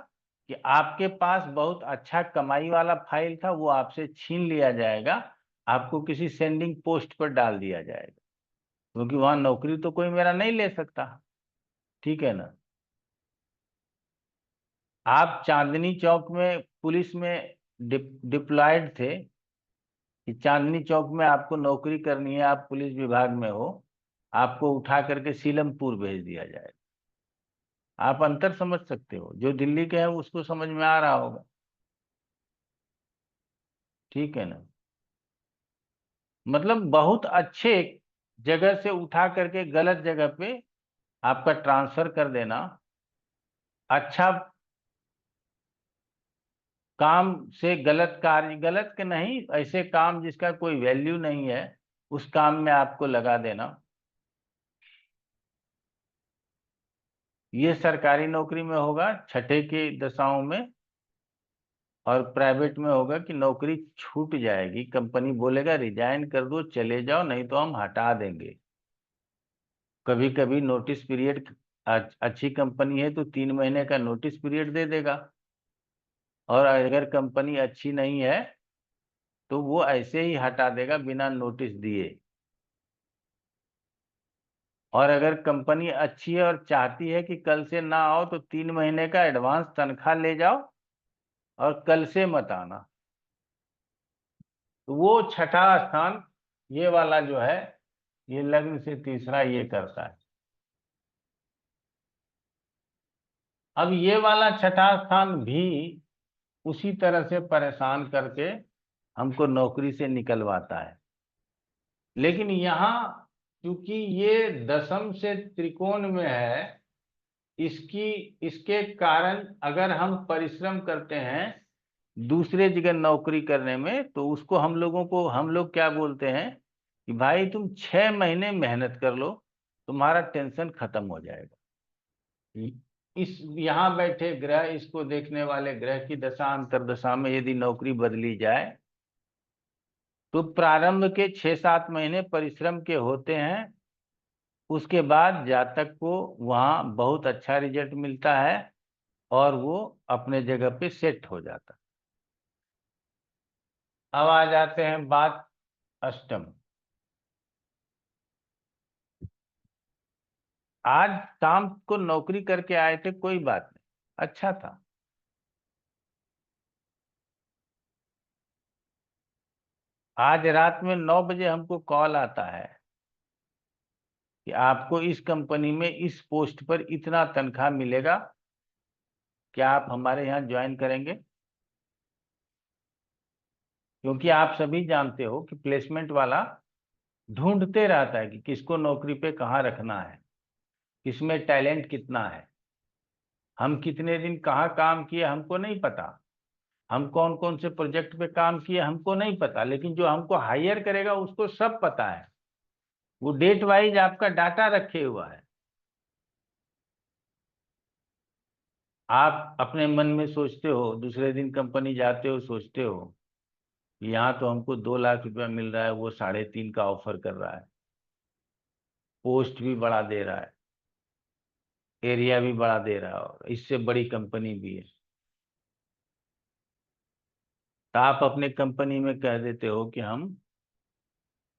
कि आपके पास बहुत अच्छा कमाई वाला फाइल था, वो आपसे छीन लिया जाएगा, आपको किसी सेंडिंग पोस्ट पर डाल दिया जाएगा, क्योंकि वहां नौकरी तो कोई मेरा नहीं ले सकता। ठीक है ना? आप चांदनी चौक में पुलिस में डिप्लॉयड थे कि चांदनी चौक में आपको नौकरी करनी है, आप पुलिस विभाग में हो, आपको उठा करके सीलमपुर भेज दिया जाए। आप अंतर समझ सकते हो, जो दिल्ली के है उसको समझ में आ रहा होगा, ठीक है ना। मतलब बहुत अच्छे जगह से उठा करके गलत जगह पे आपका ट्रांसफर कर देना, अच्छा काम से गलत कार्य, गलत के नहीं, ऐसे काम जिसका कोई वैल्यू नहीं है उस काम में आपको लगा देना। ये सरकारी नौकरी में होगा छठे की दशाओं में, और प्राइवेट में होगा कि नौकरी छूट जाएगी, कंपनी बोलेगा रिजाइन कर दो चले जाओ, नहीं तो हम हटा देंगे। कभी कभी नोटिस पीरियड, अच्छी कंपनी है तो 3 महीने का नोटिस पीरियड दे देगा, और अगर कंपनी अच्छी नहीं है तो वो ऐसे ही हटा देगा बिना नोटिस दिए। और अगर कंपनी अच्छी है और चाहती है कि कल से ना आओ तो 3 महीने का एडवांस तनख्वाह ले जाओ और कल से मत आना। तो वो छठा स्थान ये वाला जो है, ये लग्न से तीसरा ये करता है। अब ये वाला छठा स्थान भी उसी तरह से परेशान करके हमको नौकरी से निकलवाता है। लेकिन यहाँ क्योंकि ये दशम से त्रिकोण में है, इसकी इसके कारण अगर हम परिश्रम करते हैं दूसरे जगह नौकरी करने में, तो उसको हम लोग क्या बोलते हैं कि भाई तुम 6 महीने मेहनत कर लो, तुम्हारा टेंशन खत्म हो जाएगा। इस यहाँ बैठे ग्रह, इसको देखने वाले ग्रह की दशा अंतर्दशा में यदि नौकरी बदली जाए तो प्रारंभ के 6-7 महीने परिश्रम के होते हैं, उसके बाद जातक को वहाँ बहुत अच्छा रिजल्ट मिलता है और वो अपने जगह पे सेट हो जाता है। अब आ जाते हैं बात अष्टम। आज शाम को नौकरी करके आए थे, कोई बात नहीं, अच्छा था। आज रात में 9 बजे हमको कॉल आता है कि आपको इस कंपनी में इस पोस्ट पर इतना तनख्वाह मिलेगा, क्या आप हमारे यहाँ ज्वाइन करेंगे? क्योंकि आप सभी जानते हो कि प्लेसमेंट वाला ढूंढते रहता है कि किसको नौकरी पे कहाँ रखना है, किसमें टैलेंट कितना है। हम कितने दिन कहाँ काम किए हमको नहीं पता, हम कौन कौन से प्रोजेक्ट पे काम किए हमको नहीं पता, लेकिन जो हमको हायर करेगा उसको सब पता है। वो डेट वाइज आपका डाटा रखे हुआ है। आप अपने मन में सोचते हो, दूसरे दिन कंपनी जाते हो, सोचते हो कि यहाँ तो हमको 2 लाख रुपया मिल रहा है, वो 3.5 का ऑफर कर रहा है, पोस्ट भी बड़ा दे रहा है, एरिया भी बड़ा दे रहा है, और इससे बड़ी कंपनी भी है। तो आप अपने कंपनी में कह देते हो कि हम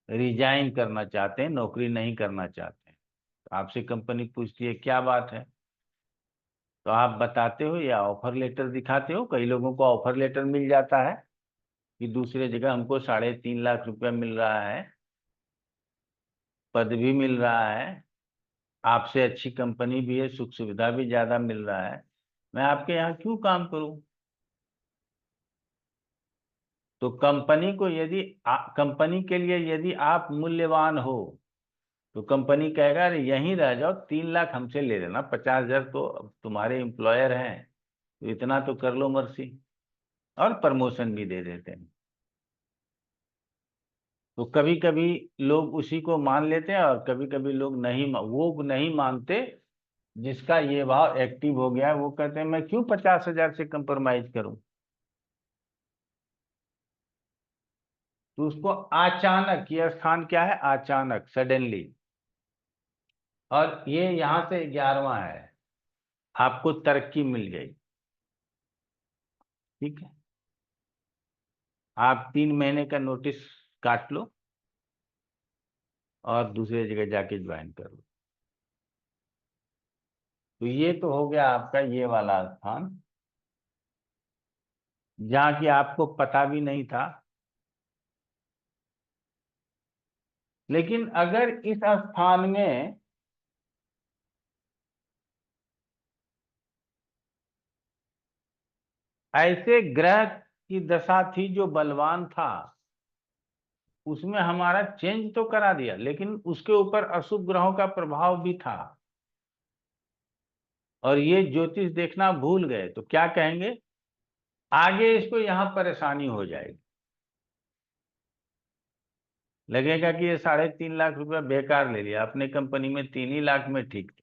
रिजाइन करना चाहते हैं, नौकरी नहीं करना चाहते हैं। तो आपसे कंपनी पूछती है क्या बात है, तो आप बताते हो या ऑफर लेटर दिखाते हो। कई लोगों को ऑफर लेटर मिल जाता है कि दूसरे जगह हमको 3.5 लाख रुपया मिल रहा है, पद भी मिल रहा है, आपसे अच्छी कंपनी भी है, सुख सुविधा भी ज्यादा मिल रहा है, मैं आपके यहाँ क्यों काम करूं। तो कंपनी को यदि कंपनी के लिए यदि आप मूल्यवान हो तो कंपनी कहेगा अरे यहीं रह जाओ, 3 लाख हमसे ले लेना, 50,000 तो अब तुम्हारे एम्प्लॉयर हैं, तो इतना तो कर लो मर्सी, और प्रमोशन भी दे देते हैं। तो कभी कभी लोग उसी को मान लेते हैं और कभी कभी लोग वो नहीं मानते। जिसका ये भाव एक्टिव हो गया है वो कहते हैं मैं क्यों 50,000 से कंप्रोमाइज करूं। तो उसको अचानक, ये स्थान क्या है, अचानक, सडनली। और ये यहाँ से 11वां है, आपको तरक्की मिल गई, ठीक है, आप 3 महीने का नोटिस काट लो और दूसरे जगह जाके ज्वाइन कर लो। तो ये तो हो गया आपका ये वाला स्थान। जहां कि आपको पता भी नहीं था। लेकिन अगर इस स्थान में ऐसे ग्रह की दशा थी जो बलवान था, उसमें हमारा चेंज तो करा दिया, लेकिन उसके ऊपर अशुभ ग्रहों का प्रभाव भी था, और ये ज्योतिष देखना भूल गए, तो क्या कहेंगे, आगे इसको यहां परेशानी हो जाएगी। लगेगा कि ये 3.5 लाख रुपया बेकार ले लिया, अपने कंपनी में 3 ही लाख में ठीक था।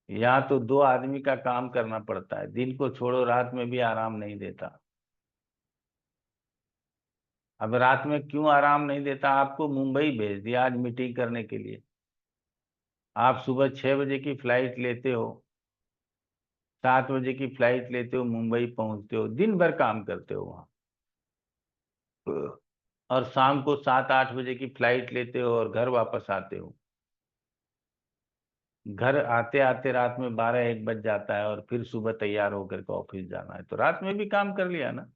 यहाँ तो 2 आदमी का काम करना पड़ता है, दिन को छोड़ो रात में भी आराम नहीं देता। अब रात में क्यों आराम नहीं देता, आपको मुंबई भेज दिया आज मीटिंग करने के लिए। आप सुबह 6 बजे की फ्लाइट लेते हो, 7 बजे की फ्लाइट लेते हो, मुंबई पहुंचते हो, दिन भर काम करते हो वहां, और शाम को 7-8 बजे की फ्लाइट लेते हो और घर वापस आते हो। घर आते आते रात में 12-1 बज जाता है, और फिर सुबह तैयार होकर के ऑफिस जाना है, तो रात में भी काम कर लिया ना।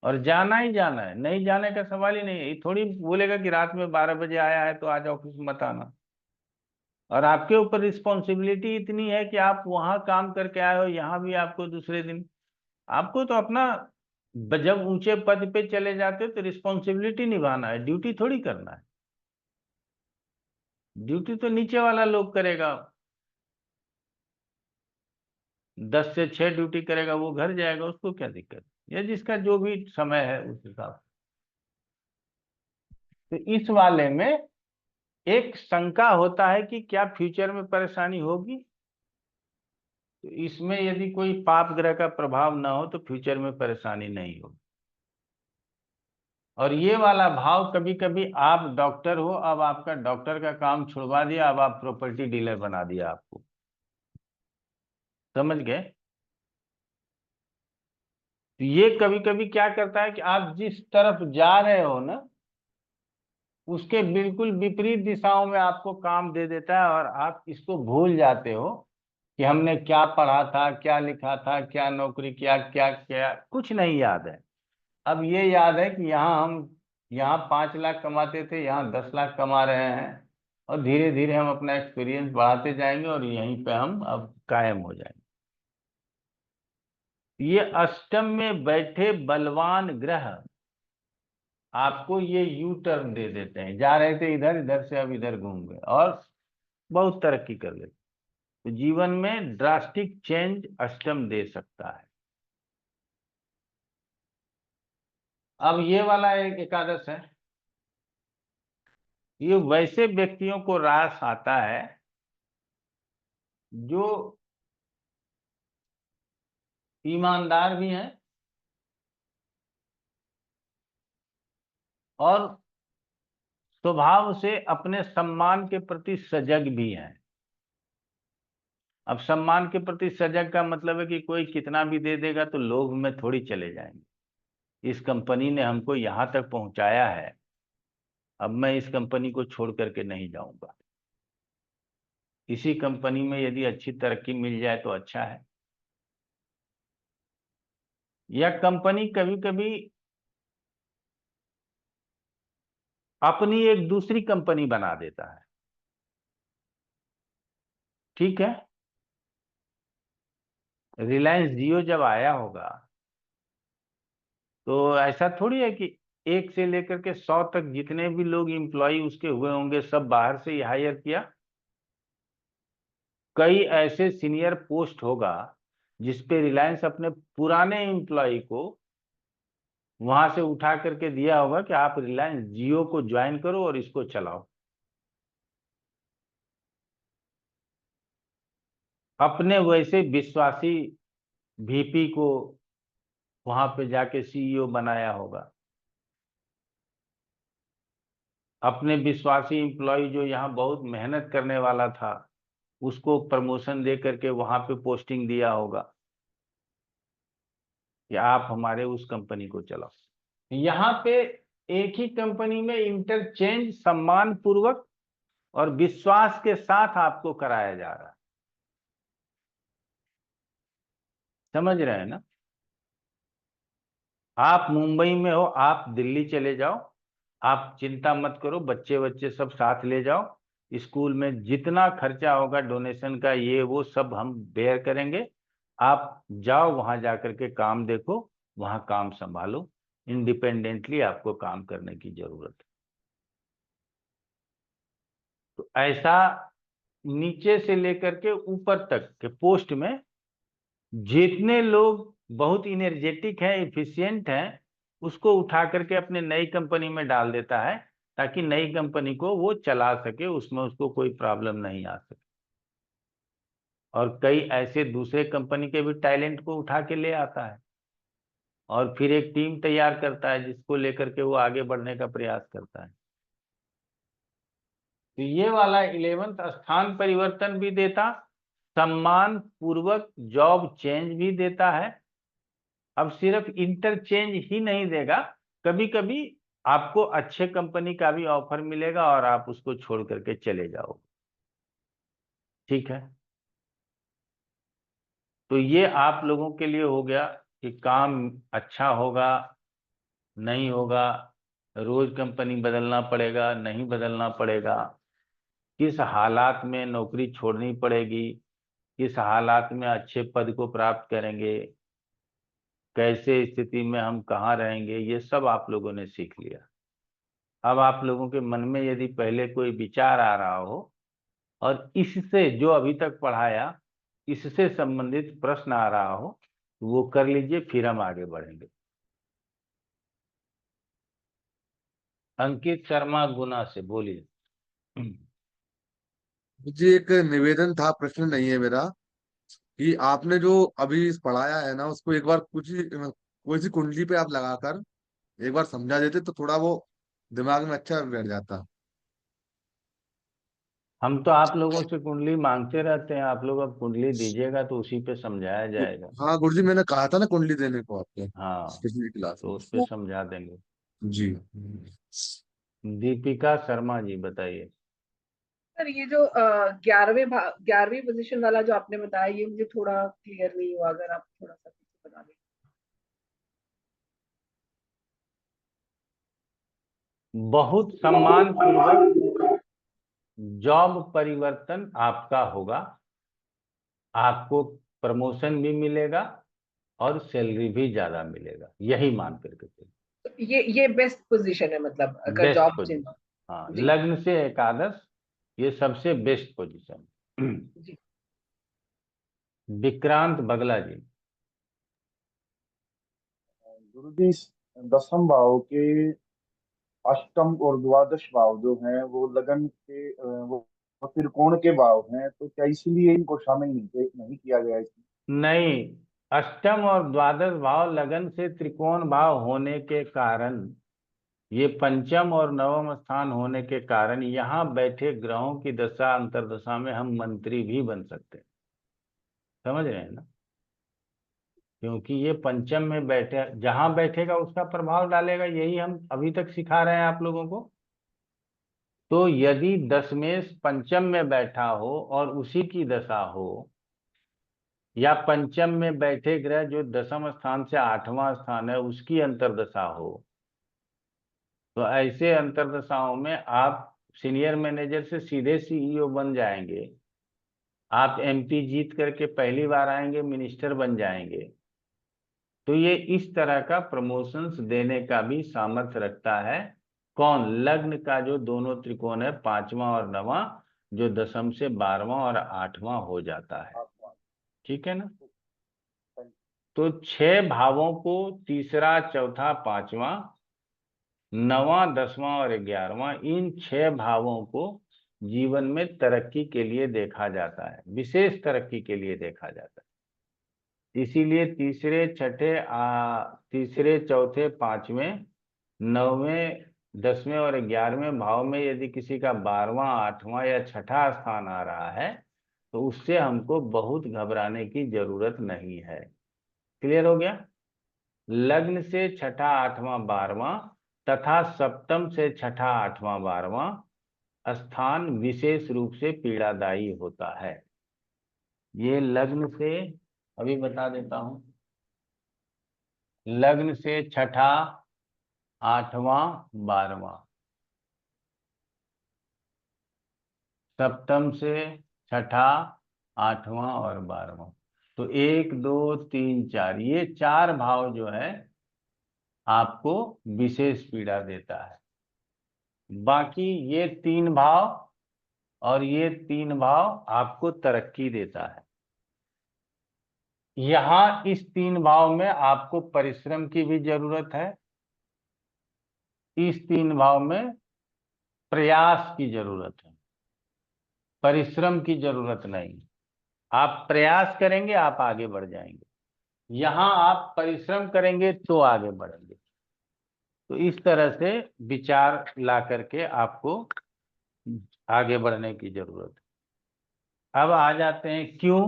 और जाना ही जाना है, नहीं जाने का सवाल ही नहीं है। ये थोड़ी बोलेगा कि रात में 12 बजे आया है तो आज ऑफिस मत आना। और आपके ऊपर रिस्पॉन्सिबिलिटी इतनी है कि आप वहां काम करके आए हो, यहाँ भी आपको दूसरे दिन, आपको तो अपना, जब ऊंचे पद पे चले जाते हो तो रिस्पॉन्सिबिलिटी निभाना है, ड्यूटी थोड़ी करना है। ड्यूटी तो नीचे वाला लोग करेगा, 10 से 6 ड्यूटी करेगा, वो घर जाएगा, उसको क्या दिक्कत, या जिसका जो भी समय है उस हिसाब से। तो इस वाले में एक शंका होता है कि क्या फ्यूचर में परेशानी होगी। तो इसमें यदि कोई पाप ग्रह का प्रभाव ना हो तो फ्यूचर में परेशानी नहीं होगी। और ये वाला भाव, कभी कभी आप डॉक्टर हो, अब आपका डॉक्टर का काम छुड़वा दिया, अब आप प्रॉपर्टी डीलर बना दिया आपको, समझ गए। तो ये कभी कभी क्या करता है कि आप जिस तरफ जा रहे हो ना, उसके बिल्कुल विपरीत दिशाओं में आपको काम दे देता है, और आप इसको भूल जाते हो कि हमने क्या पढ़ा था, क्या लिखा था, क्या नौकरी किया, क्या क्या, कुछ नहीं याद है। अब ये याद है कि यहाँ 5 लाख कमाते थे, यहाँ 10 लाख कमा रहे हैं, और धीरे धीरे हम अपना एक्सपीरियंस बढ़ाते जाएंगे और यहीं पे हम अब कायम हो जाएंगे। ये अष्टम में बैठे बलवान ग्रह आपको ये यू टर्न दे देते हैं, जा रहे थे इधर, इधर से अब इधर घूम गए और बहुत तरक्की कर लेते। तो जीवन में ड्रास्टिक चेंज अष्टम दे सकता है। अब ये वाला एक एकादश है, ये वैसे व्यक्तियों को रास आता है जो ईमानदार भी हैं और स्वभाव से अपने सम्मान के प्रति सजग भी हैं। अब सम्मान के प्रति सजग का मतलब है कि कोई कितना भी दे देगा तो लोभ में थोड़ी चले जाएंगे। इस कंपनी ने हमको यहां तक पहुंचाया है, अब मैं इस कंपनी को छोड़ करके नहीं जाऊंगा। इसी कंपनी में यदि अच्छी तरक्की मिल जाए तो अच्छा है। यह कंपनी कभी कभी अपनी एक दूसरी कंपनी बना देता है, ठीक है। रिलायंस जियो जब आया होगा तो ऐसा थोड़ी है कि 1 से लेकर के 100 तक जितने भी लोग एम्प्लॉय उसके हुए होंगे सब बाहर से ही हायर किया। कई ऐसे सीनियर पोस्ट होगा जिसपे रिलायंस अपने पुराने एम्प्लॉय को वहां से उठा करके दिया होगा कि आप रिलायंस जियो को ज्वाइन करो और इसको चलाओ। अपने वैसे विश्वासी वीपी को वहां पे जाके सीईओ बनाया होगा। अपने विश्वासी एम्प्लॉय जो यहाँ बहुत मेहनत करने वाला था उसको प्रमोशन दे करके वहां पे पोस्टिंग दिया होगा कि आप हमारे उस कंपनी को चलाओ। यहाँ पे एक ही कंपनी में इंटरचेंज सम्मान पूर्वक और विश्वास के साथ आपको कराया जा रहा है। समझ रहे हैं ना? आप मुंबई में हो, आप दिल्ली चले जाओ, आप चिंता मत करो, बच्चे बच्चे सब साथ ले जाओ, स्कूल में जितना खर्चा होगा डोनेशन का ये वो सब हम बेयर करेंगे। आप जाओ वहां जाकर के काम देखो, वहां काम संभालो, इंडिपेंडेंटली आपको काम करने की जरूरत है। तो ऐसा नीचे से लेकर के ऊपर तक के पोस्ट में जितने लोग बहुत इनर्जेटिक हैं, इफिशिएंट हैं, उसको उठा करके अपने नई कंपनी में डाल देता है, ताकि नई कंपनी को वो चला सके, उसमें उसको कोई प्रॉब्लम नहीं आ सके। और कई ऐसे दूसरे कंपनी के भी टैलेंट को उठा के ले आता है और फिर एक टीम तैयार करता है जिसको लेकर के वो आगे बढ़ने का प्रयास करता है। तो ये वाला 11th स्थान परिवर्तन भी देता, सम्मान पूर्वक जॉब चेंज भी देता है। अब सिर्फ इंटरचेंज ही नहीं देगा, कभी कभी आपको अच्छे कंपनी का भी ऑफर मिलेगा और आप उसको छोड़ करके चले जाओ। ठीक है, तो ये आप लोगों के लिए हो गया कि काम अच्छा होगा नहीं होगा, रोज कंपनी बदलना पड़ेगा नहीं बदलना पड़ेगा, किस हालात में नौकरी छोड़नी पड़ेगी, किस हालात में अच्छे पद को प्राप्त करेंगे, कैसे स्थिति में हम कहाँ रहेंगे, ये सब आप लोगों ने सीख लिया। अब आप लोगों के मन में यदि पहले कोई विचार आ रहा हो और इससे जो अभी तक पढ़ाया इससे संबंधित प्रश्न आ रहा हो तो वो कर लीजिए, फिर हम आगे बढ़ेंगे। अंकित शर्मा गुना से बोलिए। जी एक निवेदन था, प्रश्न नहीं है मेरा, कि आपने जो अभी पढ़ाया है ना उसको एक बार कुछ कोई सी कुंडली पे आप लगाकर एक बार समझा देते तो थोड़ा वो दिमाग में अच्छा बैठ जाता। हम तो आप लोगों से कुंडली मांगते रहते हैं, आप लोग अब कुंडली दीजिएगा तो उसी पे समझाया जाएगा। हाँ गुरुजी, मैंने कहा था ना कुंडली देने को आपके हाँ, पिछली क्लास तो में। उस पे समझा देंगे। जी। दीपिका शर्मा जी बताइए। सर ये जो 11वीं पोजीशन वाला जो आपने बताया, ये मुझे थोड़ा क्लियर नहीं हुआ, अगर आप थोड़ा सा कुछ बता दें। बहुत सम्मान पूर्वक जॉब परिवर्तन आपका होगा, आपको प्रमोशन भी मिलेगा और सैलरी भी ज्यादा मिलेगा, यही मान करके चलिए। तो ये बेस्ट पोजीशन है, मतलब अगर बेस्ट जॉब चेंज। पोजीशन, हाँ, जी लग्न से एकादश ये सबसे बेस्ट पोजीशन। जी। विक्रांत बगला जी। गुरुजी, दसम भाव के अष्टम और द्वादश भाव जो हैं वो लगन के वो त्रिकोण के भाव हैं, तो क्या इसीलिए इनको शामिल नहीं किया गया इसमें? नहीं, अष्टम और द्वादश भाव लगन से त्रिकोण भाव होने के कारण, ये पंचम और नवम स्थान होने के कारण यहाँ बैठे ग्रहों की दशा अंतर्दशा में हम मंत्री भी बन सकते हैं। समझ रहे हैं ना? क्योंकि ये पंचम में बैठे, जहां बैठेगा उसका प्रभाव डालेगा, यही हम अभी तक सिखा रहे हैं आप लोगों को। तो यदि दशमेश पंचम में बैठा हो और उसी की दशा हो, या पंचम में बैठे ग्रह जो दसम स्थान से 8वां स्थान है उसकी अंतर्दशा हो, तो ऐसे अंतर्दशाओं में आप सीनियर मैनेजर से सीधे सीईओ बन जाएंगे, आप एमपी जीत करके पहली बार आएंगे, मिनिस्टर बन जाएंगे। तो ये इस तरह का प्रमोशंस देने का भी सामर्थ्य रखता है। कौन? लग्न का जो दोनों त्रिकोण है, 5वां और 9वां, जो दसम से 12वां और 8वां हो जाता है। ठीक है ना? तो 6 भावों को, तीसरा चौथा पांचवा, 9वां 10वां और 11वां, इन 6 भावों को जीवन में तरक्की के लिए देखा जाता है, विशेष तरक्की के लिए देखा जाता है। इसीलिए तीसरे चौथे पांचवें 9वें 10वें और 11वें भाव में यदि किसी का 12वां 8वां या छठा स्थान आ रहा है तो उससे हमको बहुत घबराने की जरूरत नहीं है। क्लियर हो गया? लग्न से छठा 8वां 12वां तथा सप्तम से छठा 8वां 12वां स्थान विशेष रूप से पीड़ादायी होता है। ये लग्न से अभी बता देता हूं। लग्न से छठा, आठवां, 12वां। सप्तम से छठा, आठवां और 12वां। तो 1 2 3 4, ये 4 भाव जो है आपको विशेष पीड़ा देता है। बाकी ये 3 भाव और ये 3 भाव आपको तरक्की देता है। यहाँ इस 3 भाव में आपको परिश्रम की भी जरूरत है, इस 3 भाव में प्रयास की जरूरत है, परिश्रम की जरूरत नहीं। आप प्रयास करेंगे आप आगे बढ़ जाएंगे, यहाँ आप परिश्रम करेंगे तो आगे बढ़ेंगे। तो इस तरह से विचार ला करके आपको आगे बढ़ने की जरूरत है। अब आ जाते हैं क्यों।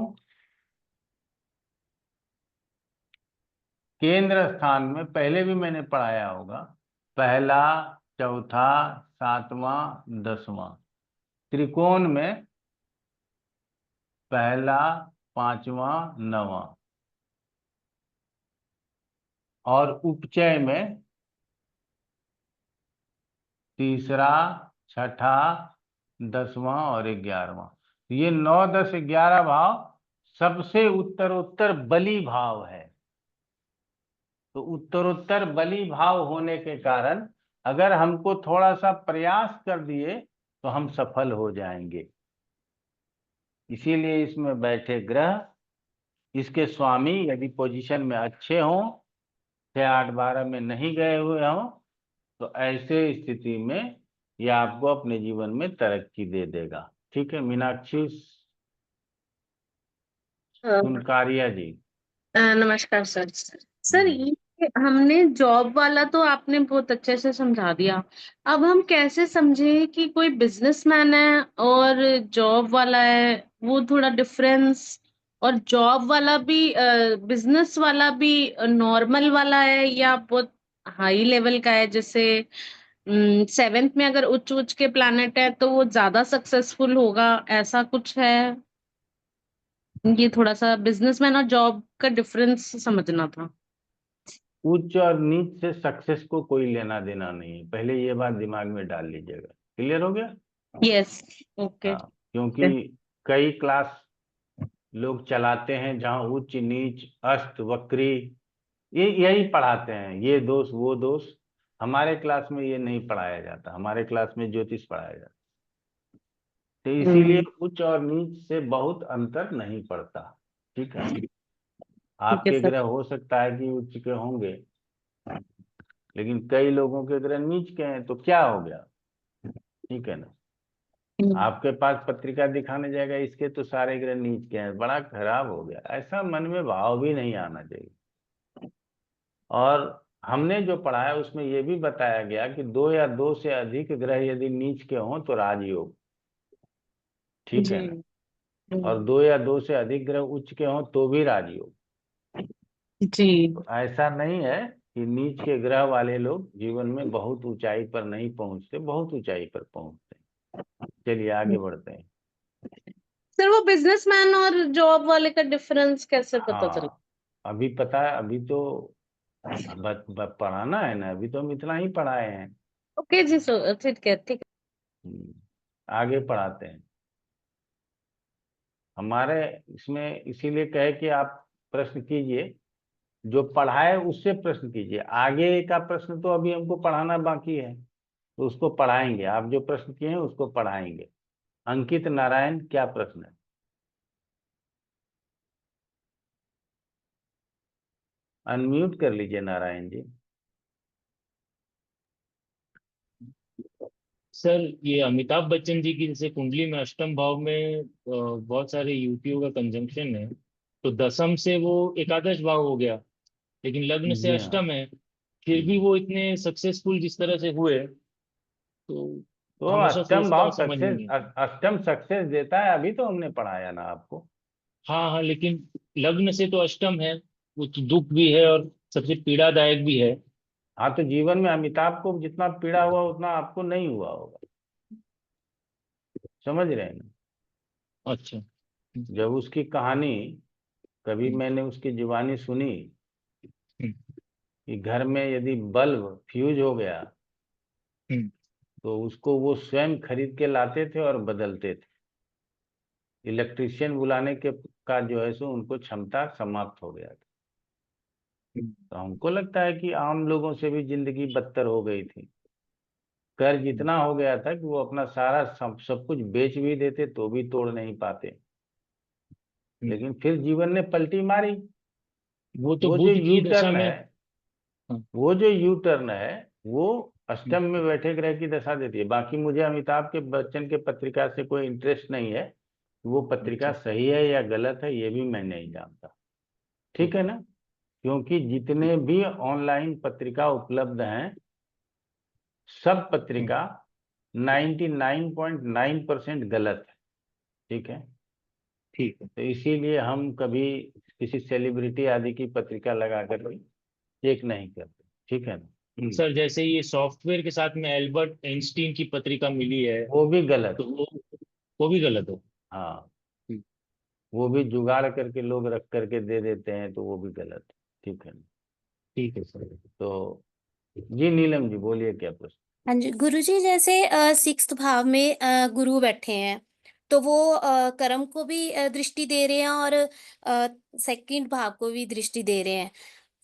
केंद्र स्थान में पहले भी मैंने पढ़ाया होगा, पहला, चौथा, 7वां, 10वां। त्रिकोण में पहला, 5वां, 9वां, और उपचय में तीसरा, छठा, 10वां और 11वां। ये 9 10 11 भाव सबसे उत्तरोत्तर बली भाव है। तो उत्तरोत्तर बली भाव होने के कारण अगर हमको थोड़ा सा प्रयास कर दिए तो हम सफल हो जाएंगे। इसीलिए इसमें बैठे ग्रह, इसके स्वामी यदि पोजीशन में अच्छे हों, 6 8 12 में नहीं गए हुए हों, तो ऐसे स्थिति में ये आपको अपने जीवन में तरक्की दे देगा। ठीक है मीनाक्षी सुनकारिया जी। नमस्कार सर। सर हम्म। ये हमने जॉब वाला तो आपने बहुत अच्छे से समझा दिया। अब हम कैसे समझे कि कोई बिजनेसमैन है और जॉब वाला है, वो थोड़ा डिफरेंस, और जॉब वाला भी बिजनेस वाला भी नॉर्मल वाला है या बहुत हाई लेवल का है? जैसे 7th में अगर उच्च उच्च के प्लैनेट है तो वो ज्यादा सक्सेसफुल होगा, ऐसा कुछ है? ये थोड़ा सा बिजनेसमैन और जॉब का डिफरेंस समझना था। उच्च और नीच से सक्सेस को कोई लेना देना नहीं है, पहले ये बात दिमाग में डाल लीजिएगा। क्लियर हो गया। Yes, okay. हाँ, क्योंकि कई क्लास लोग चलाते हैं जहाँ उच्च नीच अस्त वक्री ये यही पढ़ाते हैं, ये दोष वो दोष। हमारे क्लास में ये नहीं पढ़ाया जाता, हमारे क्लास में ज्योतिष पढ़ाया जाता। तो इसीलिए उच्च और नीच से बहुत अंतर नहीं पड़ता। ठीक है। ठीक है आपके सर। ग्रह हो सकता है कि उच्च के होंगे, लेकिन कई लोगों के ग्रह नीच के हैं, तो क्या हो गया। ठीक है ना। आपके पास पत्रिका दिखाने जाएगा इसके तो सारे ग्रह नीच के हैं, बड़ा खराब हो गया। ऐसा मन में भाव भी नहीं आना चाहिए। और हमने जो पढ़ा है उसमें यह भी बताया गया कि 2 या 2 से अधिक ग्रह यदि नीच के हों तो राजयोग। ठीक जी। है ना। और 2 या 2 से अधिक ग्रह उच्च के हों तो भी राजयोग। जी। तो ऐसा नहीं है कि नीच के ग्रह वाले लोग जीवन में बहुत ऊंचाई पर नहीं पहुंचते, बहुत ऊंचाई पर पहुंचते हैं। चलिए आगे बढ़ते हैं। सर वो बिजनेसमैन और जॉब वाले का डिफरेंस कैसे पता चला? हाँ, अभी पता है, अभी तो पढ़ाना है ना, अभी तो हम इतना ही पढ़ाए हैं। ओके जी सर, ठीक है ठीक आगे पढ़ाते हैं। हमारे इसमें इसीलिए कहे कि आप प्रश्न कीजिए, जो पढ़ाए उससे प्रश्न कीजिए। आगे का प्रश्न तो अभी हमको पढ़ाना बाकी है, तो उसको पढ़ाएंगे। आप जो प्रश्न किए हैं उसको पढ़ाएंगे। अंकित नारायण, क्या प्रश्न है? अनम्यूट कर लीजिए नारायण जी। सर ये अमिताभ बच्चन जी की जैसे कुंडली में अष्टम भाव में बहुत सारे युवतियों का कंजंक्शन है, तो दसम से वो एकादश भाव हो गया, लेकिन लग्न से जी हाँ। अष्टम है, फिर भी वो इतने सक्सेसफुल जिस तरह से हुए, तो तो हमेशा अष्टम सोचता हूँ भाव समझ में सक्सेस, नहीं आता। अष्टम सक्सेस देता है, अभी तो हमने पढ़ाया ना आपको। हाँ हाँ, लेकिन लग्न से तो अष्टम है, वो तो दुख भी है और सबसे पीड़ादायक भी है। हाँ, तो जीवन में अमिताभ को जितना पीड़ा हुआ उतना आपको नहीं हुआ होगा। समझ रहे हैं ना। अच्छा। जब उसकी कहानी कभी मैंने उसकी जुबानी सुनी हम्म, कि घर में यदि बल्ब फ्यूज हो गया हम्म, तो उसको वो स्वयं खरीद के लाते थे और बदलते थे। इलेक्ट्रिशियन बुलाने के का जो है सो उनको क्षमता समाप्त हो गया था। तो हमको लगता है कि आम लोगों से भी जिंदगी बदतर हो गई थी। कर्ज इतना हो गया था कि वो अपना सारा सब कुछ बेच भी देते तो भी तोड़ नहीं पाते। लेकिन फिर जीवन ने पलटी मारी। वो तो वो जो बुद्ध यू की दशा टर्न में। है हाँ, वो जो यू टर्न है वो अष्टम में बैठे ग्रह की दशा देती है। बाकी मुझे अमिताभ के बच्चन के पत्रिका से कोई इंटरेस्ट नहीं है। वो पत्रिका अच्छा, सही है या गलत है ये भी मैं नहीं जानता। ठीक है ना? क्योंकि जितने भी ऑनलाइन पत्रिका उपलब्ध हैं सब पत्रिका 99.9% गलत है। ठीक है? ठीक है। तो इसीलिए हम कभी किसी सेलिब्रिटी आदि की पत्रिका लगा कर चेक नहीं करते। ठीक है ना? सर जैसे ये सॉफ्टवेयर के साथ में एल्बर्ट आइंस्टीन की पत्रिका मिली है, वो भी गलत तो है। वो भी गलत हो। हाँ, हम्म, वो भी जुगाड़ करके लोग रख करके दे देते हैं तो वो भी गलत है। ठीक है ना? ठीक है सर। तो जी नीलम जी बोलिए क्या प्रश्न। हाँ जी गुरुजी, जैसे सिक्स्थ भाव में गुरु बैठे हैं, तो वो कर्म को भी दृष्टि दे रहे हैं और सेकंड भाव को भी दृष्टि दे रहे हैं।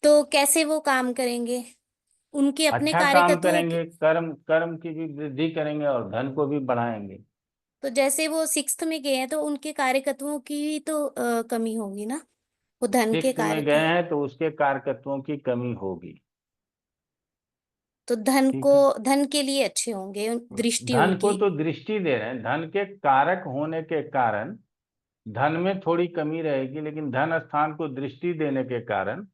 तो कैसे वो काम करेंगे उनके अपने अच्छा काम कार्यकत्वों करेंगे, कर्म कर्म की भी वृद्धि करेंगे और धन को भी बढ़ाएंगे। तो जैसे वो सिक्स्थ में गए हैं तो उनके कार्यकत्वों की भी तो कमी होगी ना, वो धन के सिक्स में कार्य गए के। हैं तो उसके कारकत्वों की कमी होगी। तो धन को, ठीक है? धन के लिए अच्छे होंगे दृष्टि धन को उनकी। तो दृष्टि दे रहे हैं, धन के कारक होने के कारण धन में थोड़ी कमी रहेगी, लेकिन धन स्थान को दृष्टि देने के कारण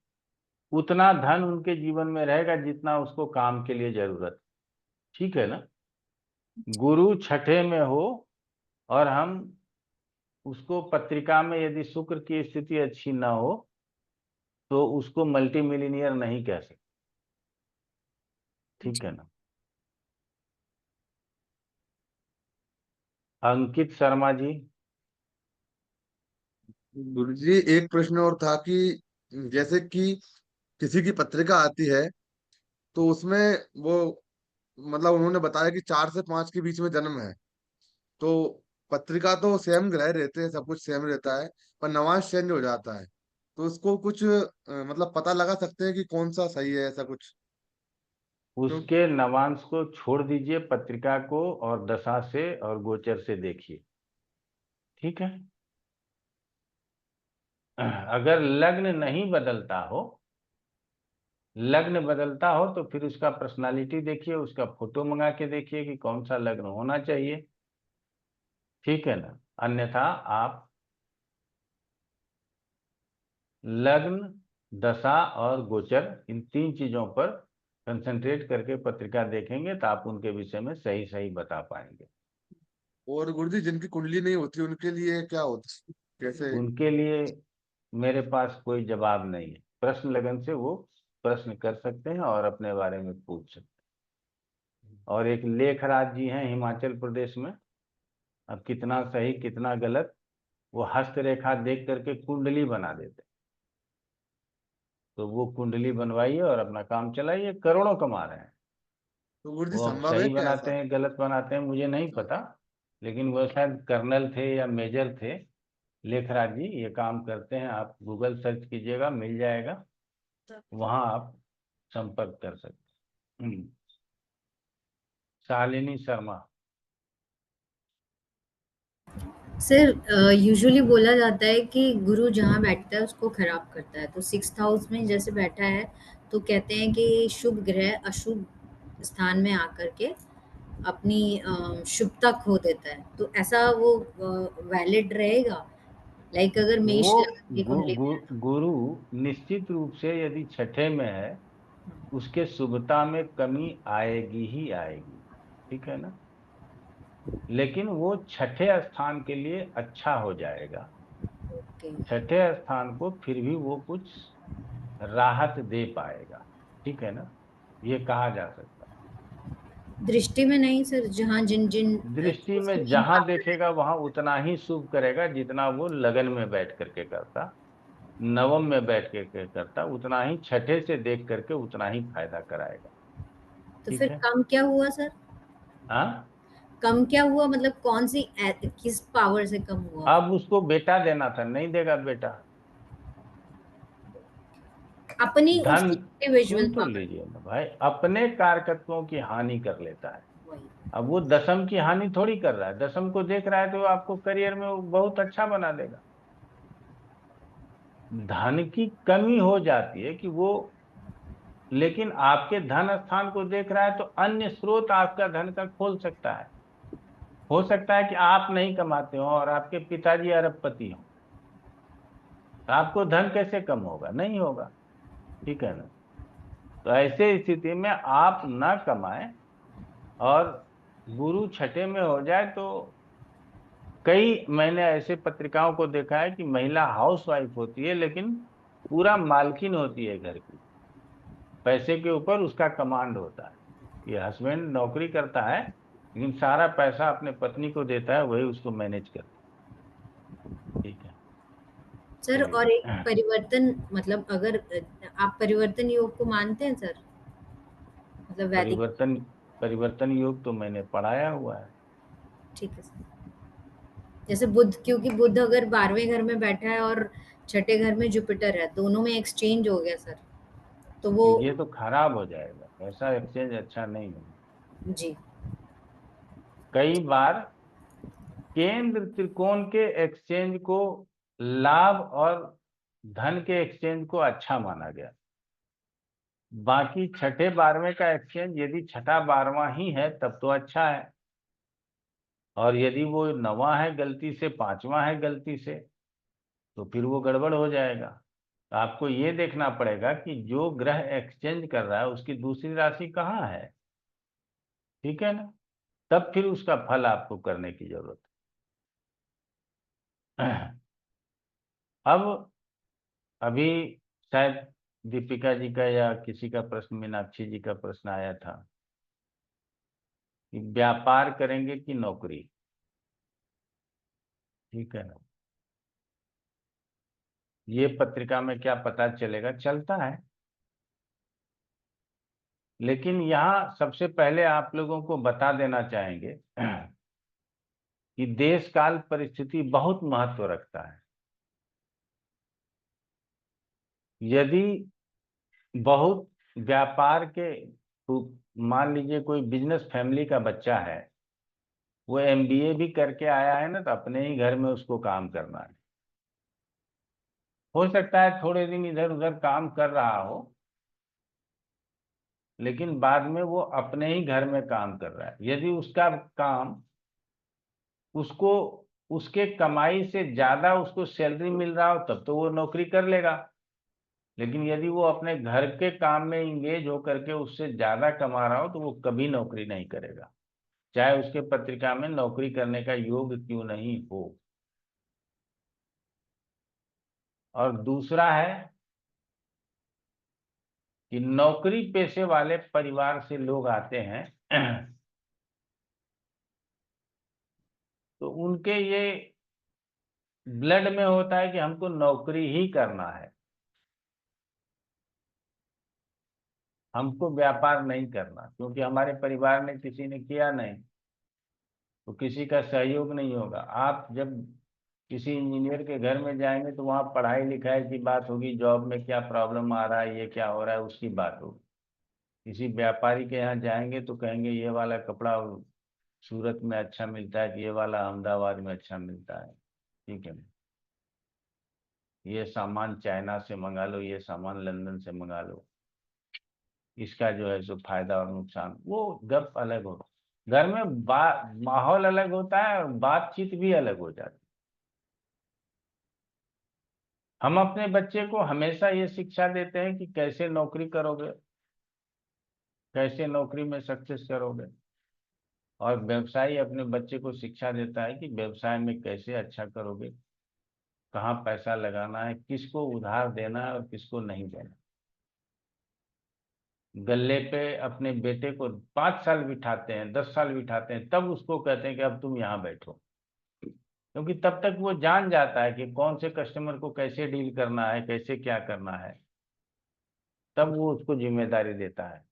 उतना धन उनके जीवन में रहेगा जितना उसको काम के लिए जरूरत है। ठीक है ना? गुरु छठे में हो और हम उसको पत्रिका में यदि शुक्र की स्थिति अच्छी ना हो तो उसको मल्टी मिलीनियर नहीं कह सकते। ठीक है ना? अंकित शर्मा जी। गुरुजी एक प्रश्न और था कि जैसे कि किसी की पत्रिका आती है तो उसमें वो मतलब उन्होंने बताया कि 4 से 5 के बीच में जन्म है, तो पत्रिका तो सेम ग्रह रहते हैं, सब कुछ सेम रहता है, पर नवांश चेंज हो जाता है। तो उसको कुछ मतलब पता लगा सकते हैं कि कौन सा सही है, ऐसा कुछ? क्यों? उसके नवांश को छोड़ दीजिए, पत्रिका को और दशा से और गोचर से देखिए। ठीक है? अगर लग्न नहीं बदलता हो, लग्न बदलता हो तो फिर उसका पर्सनालिटी देखिए, उसका फोटो मंगा के देखिए कि कौन सा लग्न होना चाहिए। ठीक है ना? अन्यथा आप लग्न, दशा और गोचर इन 3 चीजों पर कंसंट्रेट करके पत्रिका देखेंगे तो आप उनके विषय में सही सही बता पाएंगे। और गुरुजी जिनकी कुंडली नहीं होती उनके लिए क्या होता, कैसे? उनके लिए मेरे पास कोई जवाब नहीं है। प्रश्न लगन से वो प्रश्न कर सकते हैं और अपने बारे में पूछ सकते हैं। और एक लेखराज जी हैं हिमाचल प्रदेश में, अब कितना सही कितना गलत वो हस्तरेखा देख करके कुंडली बना देते हैं। तो वो कुंडली बनवाइए और अपना काम चलाइए, करोड़ों कमा रहे हैं। तो गुरुजी वो अब संभव है सही क्या बनाते ऐसा? हैं गलत बनाते हैं मुझे नहीं पता, लेकिन वो शायद कर्नल थे या मेजर थे। लेखराज जी ये काम करते हैं, आप गूगल सर्च कीजिएगा मिल जाएगा, वहां आप संपर्क कर सकते हैं। शालिनी शर्मा। सर यूजुअली बोला जाता है कि गुरु जहाँ बैठता है उसको खराब करता है, तो सिक्स्थ हाउस में जैसे बैठा है तो कहते हैं कि शुभ ग्रह अशुभ स्थान में आकर के अपनी शुभता खो देता है, तो ऐसा वो वैलिड रहेगा? लाइक अगर वो मेष लग्न की गु, कुंडली गु, में है गुरु निश्चित रूप से यदि छठे में है उसके शुभता में कमी आएगी ही आएगी। ठीक है ना? लेकिन वो छठे स्थान के लिए अच्छा हो जाएगा। तो ओके। छठे स्थान को फिर भी वो कुछ राहत दे पाएगा। ठीक है ना? ये कहा जा सकता है। दृष्टि में नहीं सर, जहाँ जिन जिन दृष्टि जिसकी में मीन जहां पावर है। देखेगा वहां उतना ही शुभ करेगा जितना वो लगन में बैठ करके करता। नवम में बैठ के करता, उतना ही छठे से देख करके उतना ही फायदा कराएगा। तो ठीक फिर है। कम क्या हुआ सर? हाँ, कम क्या हुआ मतलब कौन सी किस पावर से कम हुआ? अब उसको बेटा देना था, नहीं देगा बेटा। अपनी धन, उसकी इंडिविजुअल सुन तो पावर। लीजिए ना भाई, अपने कारकत्वों की हानि कर लेता है। वही। अब वो दसम की हानि थोड़ी कर रहा है, दसम को देख रहा है तो आपको करियर में वो बहुत अच्छा बना देगा। धन की कमी हो जाती है कि वो, लेकिन आपके धन स्थान को देख रहा है तो अन्य स्रोत आपका धन का खोल सकता है। हो सकता है कि आप नहीं कमाते हो और आपके पिताजी अरबपति हो, तो आपको धन कैसे कम होगा? नहीं होगा। ठीक है ना। तो ऐसे स्थिति में आप ना कमाएं और गुरु छठे में हो जाए तो, कई मैंने ऐसे पत्रिकाओं को देखा है कि महिला हाउस वाइफ होती है लेकिन पूरा मालकिन होती है घर की, पैसे के ऊपर उसका कमांड होता है। ये हस्बैंड नौकरी करता है लेकिन सारा पैसा अपने पत्नी को देता है, वही उसको मैनेज करती है। ठीक है। सर और एक चलिए। परिवर्तन, मतलब अगर आप परिवर्तन योग को मानते हैं सर, मतलब वैदिक? परिवर्तन, परिवर्तन योग तो मैंने पढ़ाया हुआ है। ठीक है सर। जैसे बुध, क्योंकि बुध अगर 12वें घर में बैठा है और छठे घर में जुपिटर है, दोनों में एक्सचेंज हो गया सर, तो वो। ये तो खराब हो जाएगा, ऐसा एक्सचेंज अच्छा नहीं है। जी। कई बार केंद्र त्रिकोण के एक्सचेंज को लाभ और धन के एक्सचेंज को अच्छा माना गया। बाकी छठे बारहवें का एक्सचेंज यदि छठा बारहवां ही है तब तो अच्छा है, और यदि वो नवा है गलती से, पांचवा है गलती से, तो फिर वो गड़बड़ हो जाएगा। तो आपको ये देखना पड़ेगा कि जो ग्रह एक्सचेंज कर रहा है उसकी दूसरी राशि कहाँ है। ठीक है ना। तब फिर उसका फल आपको करने की जरूरत है। अब अभी शायद दीपिका जी का या किसी का प्रश्न, मीनाक्षी जी का प्रश्न आया था कि व्यापार करेंगे कि नौकरी। ठीक है ना। ये पत्रिका में क्या पता चलेगा, चलता है, लेकिन यहाँ सबसे पहले आप लोगों को बता देना चाहेंगे कि देश काल परिस्थिति बहुत महत्व रखता है। यदि बहुत व्यापार के, मान लीजिए कोई बिजनेस फैमिली का बच्चा है, वो एमबीए भी करके आया है ना, तो अपने ही घर में उसको काम करना है। हो सकता है थोड़े दिन इधर उधर काम कर रहा हो, लेकिन बाद में वो अपने ही घर में काम कर रहा है। यदि उसका काम उसको उसके कमाई से ज्यादा उसको सैलरी मिल रहा हो तब तो वो नौकरी कर लेगा। लेकिन यदि वो अपने घर के काम में इंगेज होकर के उससे ज्यादा कमा रहा हो तो वो कभी नौकरी नहीं करेगा, चाहे उसके पत्रिका में नौकरी करने का योग क्यों नहीं हो। और दूसरा है कि नौकरी पेशे वाले परिवार से लोग आते हैं तो उनके ये ब्लड में होता है कि हमको नौकरी ही करना है, हमको व्यापार नहीं करना, क्योंकि हमारे परिवार में किसी ने किया नहीं तो किसी का सहयोग नहीं होगा। आप जब किसी इंजीनियर के घर में जाएंगे तो वहाँ पढ़ाई लिखाई की बात होगी, जॉब में क्या प्रॉब्लम आ रहा है, ये क्या हो रहा है, उसकी बात होगी। किसी व्यापारी के यहाँ जाएंगे तो कहेंगे ये वाला कपड़ा सूरत में अच्छा मिलता है कि ये वाला अहमदाबाद में अच्छा मिलता है। ठीक है। ये सामान चाइना से मंगा लो, ये सामान लंदन से मंगा लो, इसका जो है सो फायदा और नुकसान, वो गप अलग हो। घर में माहौल अलग होता है और बातचीत भी अलग हो जाती है। हम अपने बच्चे को हमेशा ये शिक्षा देते हैं कि कैसे नौकरी करोगे, कैसे नौकरी में सक्सेस करोगे, और व्यवसायी अपने बच्चे को शिक्षा देता है कि व्यवसाय में कैसे अच्छा करोगे, कहाँ पैसा लगाना है, किसको उधार देना है और किसको नहीं देना। गल्ले पे अपने बेटे को 5 साल बिठाते हैं, 10 साल बिठाते हैं, तब उसको कहते हैं कि अब तुम यहाँ बैठो। क्योंकि तब तक वो जान जाता है कि कौन से कस्टमर को कैसे डील करना है, कैसे क्या करना है, तब वो उसको जिम्मेदारी देता है।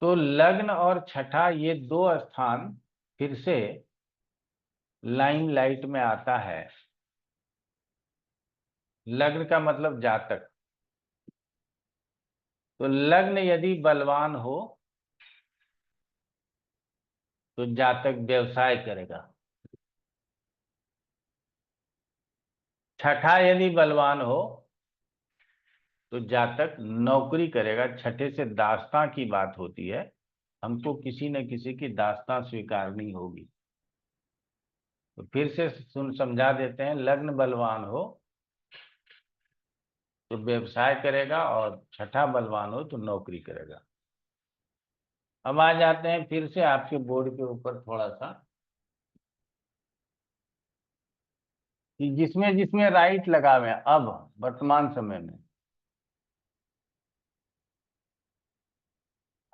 तो लग्न और छठा ये दो स्थान फिर से लाइमलाइट में आता है। लग्न का मतलब जातक, तो लग्न यदि बलवान हो तो जातक व्यवसाय करेगा। छठा यदि बलवान हो तो जातक नौकरी करेगा। छठे से दास्तां की बात होती है, हमको किसी न किसी की दास्तां स्वीकारनी होगी। तो फिर से समझा देते हैं, लग्न बलवान हो तो व्यवसाय करेगा और छठा बलवान हो तो नौकरी करेगा। अब आ जाते हैं फिर से आपके बोर्ड के ऊपर थोड़ा सा, कि जिसमें जिसमें राइट लगा हुए हैं अब वर्तमान समय में,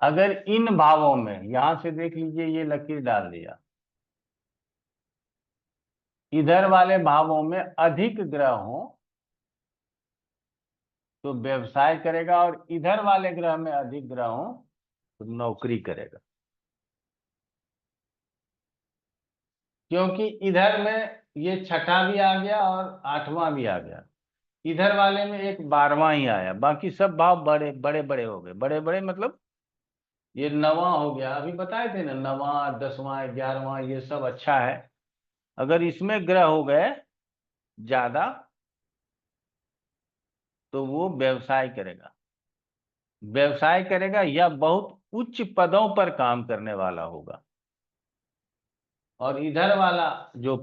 अगर इन भावों में, यहां से देख लीजिए ये लकीर डाल दिया, इधर वाले भावों में अधिक ग्रह हो तो व्यवसाय करेगा, और इधर वाले ग्रह में अधिक ग्रह हो तो नौकरी करेगा। क्योंकि इधर में ये छठा भी आ गया और आठवां भी आ गया, इधर वाले में एक 12वां ही आया, बाकी सब भाव बड़े बड़े बड़े हो गए। बड़े बड़े मतलब ये 9वां हो गया, अभी बताए थे ना, 9वां 10वां 11वां ये सब अच्छा है। अगर इसमें ग्रह हो गए ज्यादा तो वो व्यवसाय करेगा। व्यवसाय करेगा या बहुत उच्च पदों पर काम करने वाला होगा। और इधर वाला जो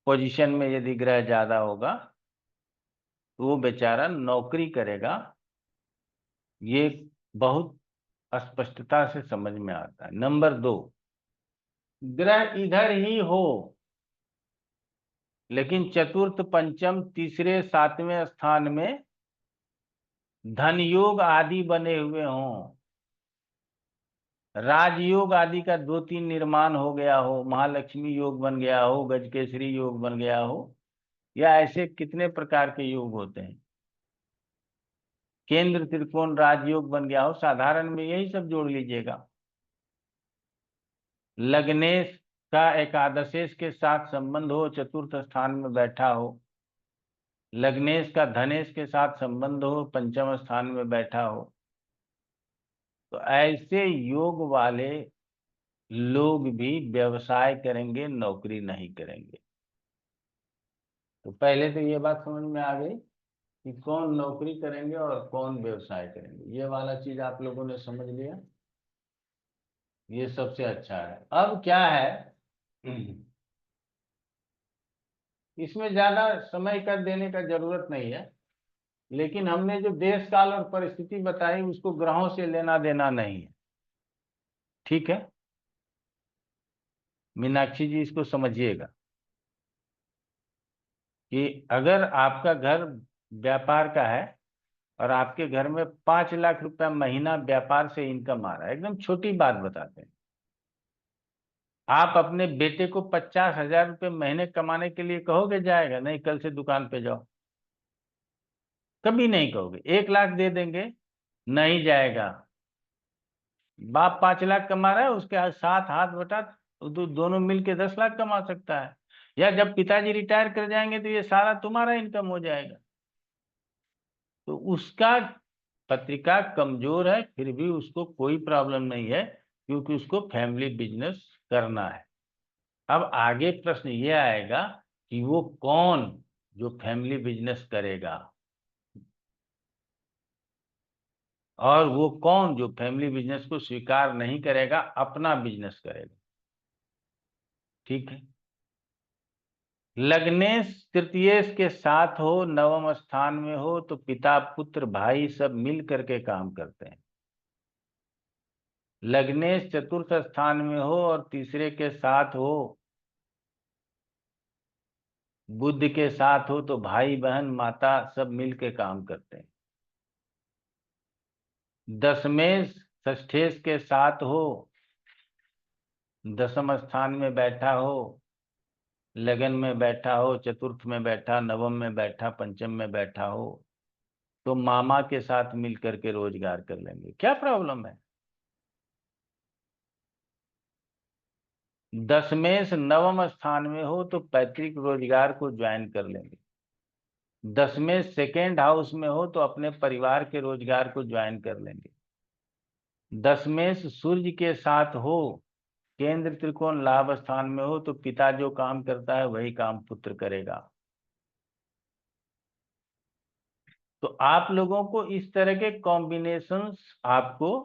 पोजीशन में यदि ग्रह ज्यादा होगा तो वो बेचारा नौकरी करेगा। ये बहुत स्पष्टता से समझ में आता है। नंबर 2, ग्रह इधर ही हो लेकिन चतुर्थ पंचम तीसरे सातवें स्थान में धन योग आदि बने हुए हों, राजयोग आदि का 2-3 निर्माण हो गया हो, महालक्ष्मी योग बन गया हो, गजकेसरी योग बन गया हो, या ऐसे कितने प्रकार के योग होते हैं, केंद्र त्रिकोण राजयोग बन गया हो, साधारण में यही सब जोड़ लीजिएगा। लग्नेश का एकादशेश के साथ संबंध हो, चतुर्थ स्थान में बैठा हो, लग्नेश का धनेश के साथ संबंध हो, पंचम स्थान में बैठा हो, तो ऐसे योग वाले लोग भी व्यवसाय करेंगे, नौकरी नहीं करेंगे। तो पहले तो ये बात समझ में आ गई कि कौन नौकरी करेंगे और कौन व्यवसाय करेंगे। ये वाला चीज आप लोगों ने समझ लिया, ये सबसे अच्छा है। अब क्या है, इसमें ज्यादा समय कर देने का जरूरत नहीं है, लेकिन हमने जो देश काल और परिस्थिति बताई उसको ग्रहों से लेना देना नहीं है, ठीक है। मीनाक्षी जी इसको समझिएगा कि अगर आपका घर व्यापार का है और आपके घर में 5 लाख रुपया महीना व्यापार से इनकम आ रहा है, एकदम छोटी बात बताते हैं, आप अपने बेटे को 50,000 रुपये महीने कमाने के लिए कहोगे जाएगा? नहीं, कल से दुकान पे जाओ, कभी नहीं कहोगे। 1 लाख दे देंगे, नहीं जाएगा। बाप 5 लाख कमा रहा है, उसके साथ हाथ बटा दोनों मिलके 10 लाख कमा सकता है। या जब पिताजी रिटायर कर जाएंगे तो ये सारा तुम्हारा इनकम हो जाएगा। तो उसका पत्रिका कमजोर है, फिर भी उसको कोई प्रॉब्लम नहीं है, क्योंकि उसको फैमिली बिजनेस करना है। अब आगे प्रश्न ये आएगा कि वो कौन जो फैमिली बिजनेस करेगा, और वो कौन जो फैमिली बिजनेस को स्वीकार नहीं करेगा, अपना बिजनेस करेगा, ठीक है। लग्नेश तृतीयेश के साथ हो, नवम स्थान में हो, तो पिता पुत्र भाई सब मिल करके काम करते हैं। लग्नेश चतुर्थ स्थान में हो और तीसरे के साथ हो, बुध के साथ हो, तो भाई बहन माता सब मिल के काम करते हैं। दशमेश षष्ठेश के साथ हो दसम स्थान में बैठा हो, लगन में बैठा हो, चतुर्थ में बैठा, नवम में बैठा, पंचम में बैठा हो, तो मामा के साथ मिल करके रोजगार कर लेंगे, क्या प्रॉब्लम है। दशमेश नवम स्थान में हो तो पैतृक रोजगार को ज्वाइन कर लेंगे। दसमें सेकेंड हाउस में हो तो अपने परिवार के रोजगार को ज्वाइन कर लेंगे। दसमेश सूर्य के साथ हो, केंद्र त्रिकोण लाभ स्थान में हो तो पिता जो काम करता है वही काम पुत्र करेगा। तो आप लोगों को इस तरह के कॉम्बिनेशंस आपको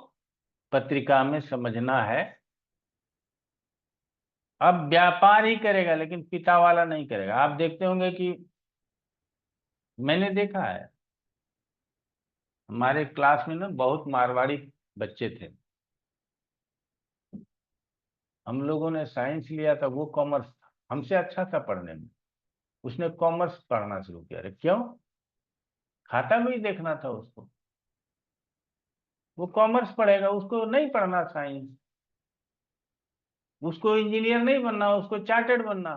पत्रिका में समझना है। अब व्यापार ही करेगा लेकिन पिता वाला नहीं करेगा। आप देखते होंगे कि मैंने देखा है हमारे क्लास में ना बहुत मारवाड़ी बच्चे थे। हम लोगों ने साइंस लिया था, वो कॉमर्स था, हमसे अच्छा था पढ़ने में। उसने कॉमर्स पढ़ना शुरू किया। अरे क्यों? खाता में ही देखना था उसको। वो कॉमर्स पढ़ेगा, उसको नहीं पढ़ना साइंस। उसको इंजीनियर नहीं बनना, उसको चार्टर्ड बनना।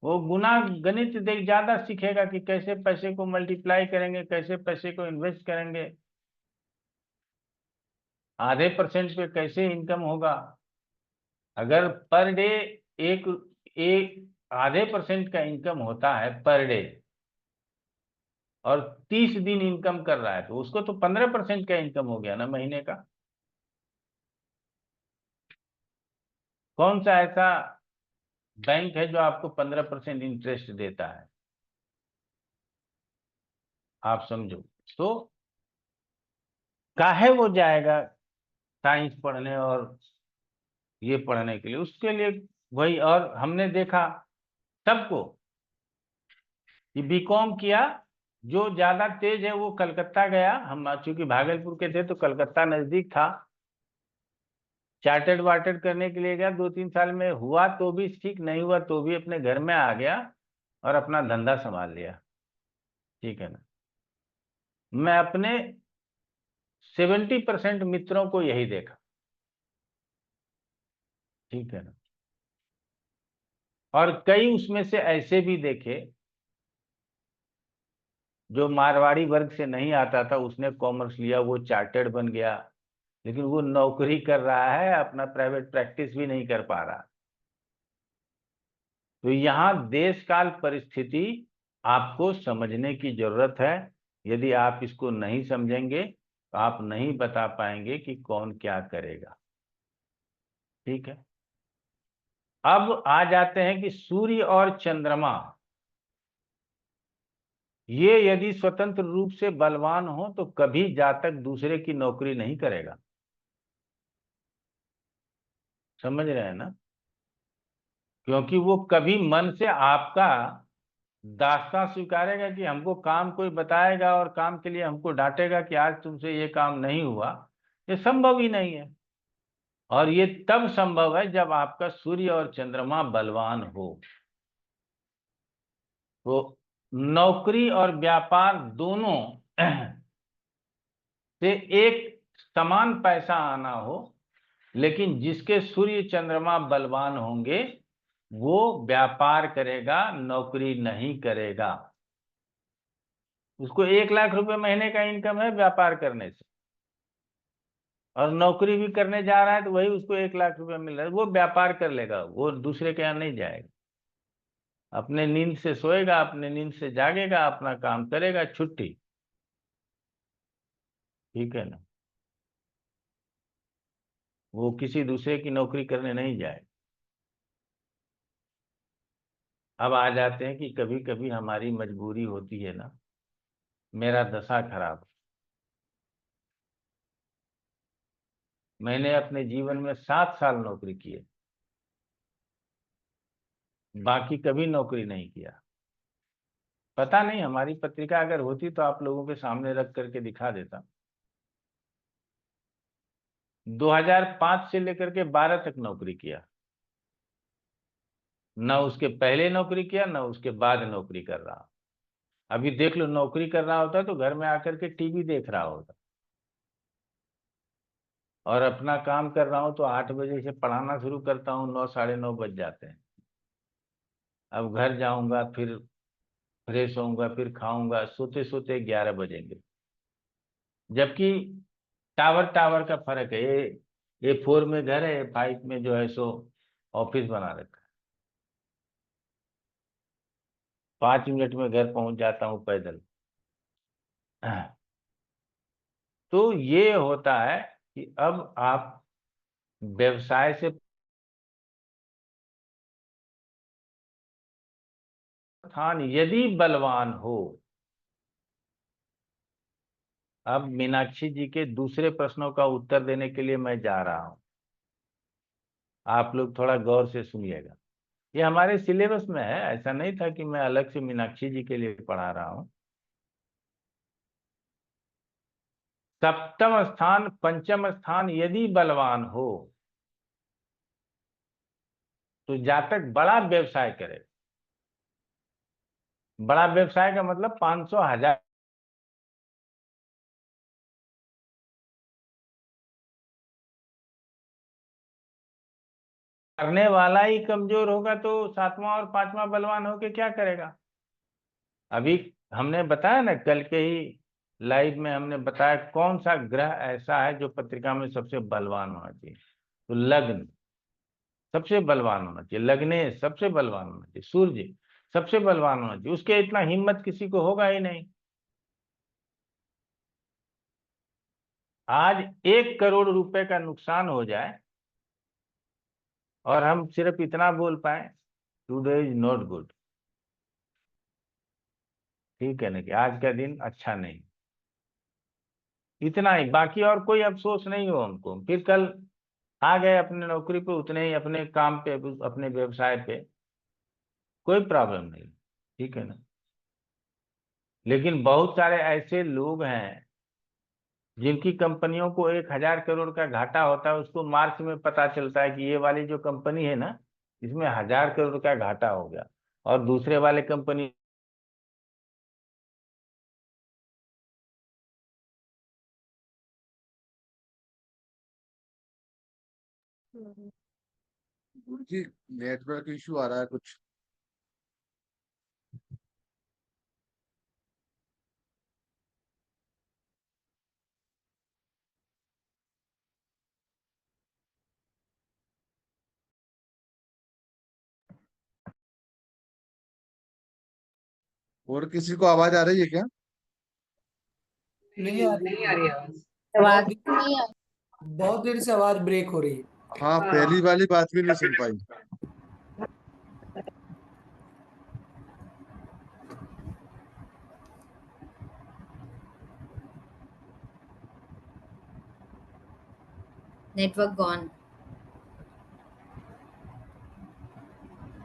वो गुना गणित देख ज्यादा सीखेगा कि कैसे पैसे को मल्टीप्लाई करेंगे, कैसे पैसे को इन्वेस्ट करेंगे, आधे % पे कैसे इनकम होगा। अगर पर डे एक एक आधे % का इनकम होता है पर डे और 30 दिन इनकम कर रहा है तो उसको तो 15% का इनकम हो गया ना महीने का। कौन सा ऐसा बैंक है जो आपको 15% इंटरेस्ट देता है? आप समझो। तो काहे वो जाएगा साइंस पढ़ने और ये पढ़ने के लिए? उसके लिए वही। और हमने देखा सबको कि बीकॉम किया, जो ज्यादा तेज है वो कलकत्ता गया। हम चूंकि भागलपुर के थे तो कलकत्ता नजदीक था। चार्टर्ड वार्टर्ड करने के लिए गया, 2-3 साल में हुआ तो भी ठीक, नहीं हुआ तो भी अपने घर में आ गया और अपना धंधा संभाल लिया। ठीक है ना। मैं अपने 70% मित्रों को यही देखा। ठीक है ना। और कई उसमें से ऐसे भी देखे जो मारवाड़ी वर्ग से नहीं आता था, उसने कॉमर्स लिया, वो चार्टर्ड बन गया, लेकिन वो नौकरी कर रहा है, अपना प्राइवेट प्रैक्टिस भी नहीं कर पा रहा। तो यहाँ देश काल परिस्थिति आपको समझने की जरूरत है। यदि आप इसको नहीं समझेंगे तो आप नहीं बता पाएंगे कि कौन क्या करेगा। ठीक है। अब आ जाते हैं कि सूर्य और चंद्रमा ये यदि स्वतंत्र रूप से बलवान हो तो कभी जातक दूसरे की नौकरी नहीं करेगा। समझ रहे हैं ना। क्योंकि वो कभी मन से आपका दास्तां स्वीकारेगा कि हमको काम कोई बताएगा और काम के लिए हमको डांटेगा कि आज तुमसे ये काम नहीं हुआ, ये संभव ही नहीं है। और ये तब संभव है जब आपका सूर्य और चंद्रमा बलवान हो। तो नौकरी और व्यापार दोनों से एक समान पैसा आना हो, लेकिन जिसके सूर्य चंद्रमा बलवान होंगे वो व्यापार करेगा, नौकरी नहीं करेगा। उसको 1 लाख रुपए महीने का इनकम है व्यापार करने से, और नौकरी भी करने जा रहा है तो वही उसको 1 लाख रुपए मिल रहा है, वो व्यापार कर लेगा, वो दूसरे के यहाँ नहीं जाएगा। अपने नींद से सोएगा, अपने नींद से जागेगा, अपना काम करेगा, छुट्टी। ठीक है ना। वो किसी दूसरे की नौकरी करने नहीं जाएगा। अब आ जाते हैं कि कभी कभी हमारी मजबूरी होती है ना। मेरा दशा खराब, मैंने अपने जीवन में 7 साल नौकरी की है, बाकी कभी नौकरी नहीं किया। पता नहीं, हमारी पत्रिका अगर होती तो आप लोगों के सामने रख करके दिखा देता। 2005 से लेकर के 12 तक नौकरी किया, न उसके पहले नौकरी किया न उसके बाद नौकरी कर रहा। अभी देख लो, नौकरी कर रहा होता तो घर में आकर के टीवी देख रहा होता। और अपना काम कर रहा हूँ तो 8 बजे से पढ़ाना शुरू करता हूँ, 9 साढ़े 9 बज जाते हैं। अब घर जाऊंगा, फिर फ्रेश होऊंगा, फिर खाऊंगा, सोते सोते 11 बजेंगे। जबकि टावर टावर का फर्क है, ये 4 में घर है, ये 5 में जो है सो ऑफिस बना रखा है। 5 मिनट में घर पहुंच जाता हूँ पैदल। तो ये होता है कि अब आप व्यवसाय से स्थान यदि बलवान हो। अब मीनाक्षी जी के दूसरे प्रश्नों का उत्तर देने के लिए मैं जा रहा हूं, आप लोग थोड़ा गौर से सुनिएगा। ये हमारे सिलेबस में है, ऐसा नहीं था कि मैं अलग से मीनाक्षी जी के लिए पढ़ा रहा हूं। सप्तम स्थान पंचम स्थान यदि बलवान हो तो जातक बड़ा व्यवसाय करे। बड़ा व्यवसाय का मतलब 500 1000 करने वाला ही कमजोर होगा तो 7वां और 5वां बलवान होके क्या करेगा। अभी हमने बताया ना, कल के ही लाइव में हमने बताया कौन सा ग्रह ऐसा है जो पत्रिका में सबसे बलवान होना चाहिए। तो लग्न सबसे बलवान होना चाहिए, लग्ने सबसे बलवान होना चाहिए, सूर्य सबसे बलवान होना चाहिए। उसके इतना हिम्मत किसी को होगा ही नहीं। आज 1 करोड़ रुपए का नुकसान हो जाए और हम सिर्फ इतना बोल पाए, टुडे इज नॉट गुड, ठीक है ना, कि आज का दिन अच्छा नहीं, इतना ही, बाकी और कोई अफसोस नहीं हो हमको। फिर कल आ गए अपने नौकरी पे, उतने ही अपने काम पे, अपने व्यवसाय पे, कोई प्रॉब्लम नहीं, ठीक है ना। लेकिन बहुत सारे ऐसे लोग हैं जिनकी कंपनियों को 1000 करोड़ का घाटा होता है, उसको मार्च में पता चलता है कि ये वाली जो कंपनी है ना, इसमें 1000 करोड़ का घाटा हो गया, और दूसरे वाले कंपनी गुरु जी नेटवर्क इशू आ रहा है कुछ। और किसी को आवाज आ रही है क्या? नहीं आ रही नहीं आ रही आवाज। बहुत बहुत देर से आवाज ब्रेक हो रही है। हाँ, हाँ। पहली वाली बात भी नहीं सुन पाई। Network gone.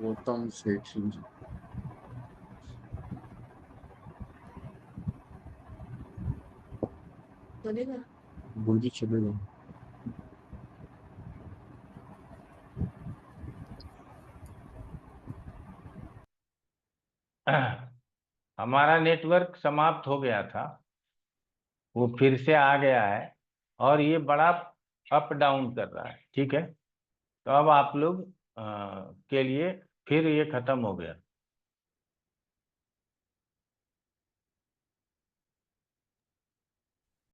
गौतम सेठ जी गुरु जी चले गए। हमारा नेटवर्क समाप्त हो गया था, वो फिर से आ गया है, और ये बड़ा अप डाउन कर रहा है, ठीक है। तो अब आप लोग के लिए फिर ये खत्म हो गया।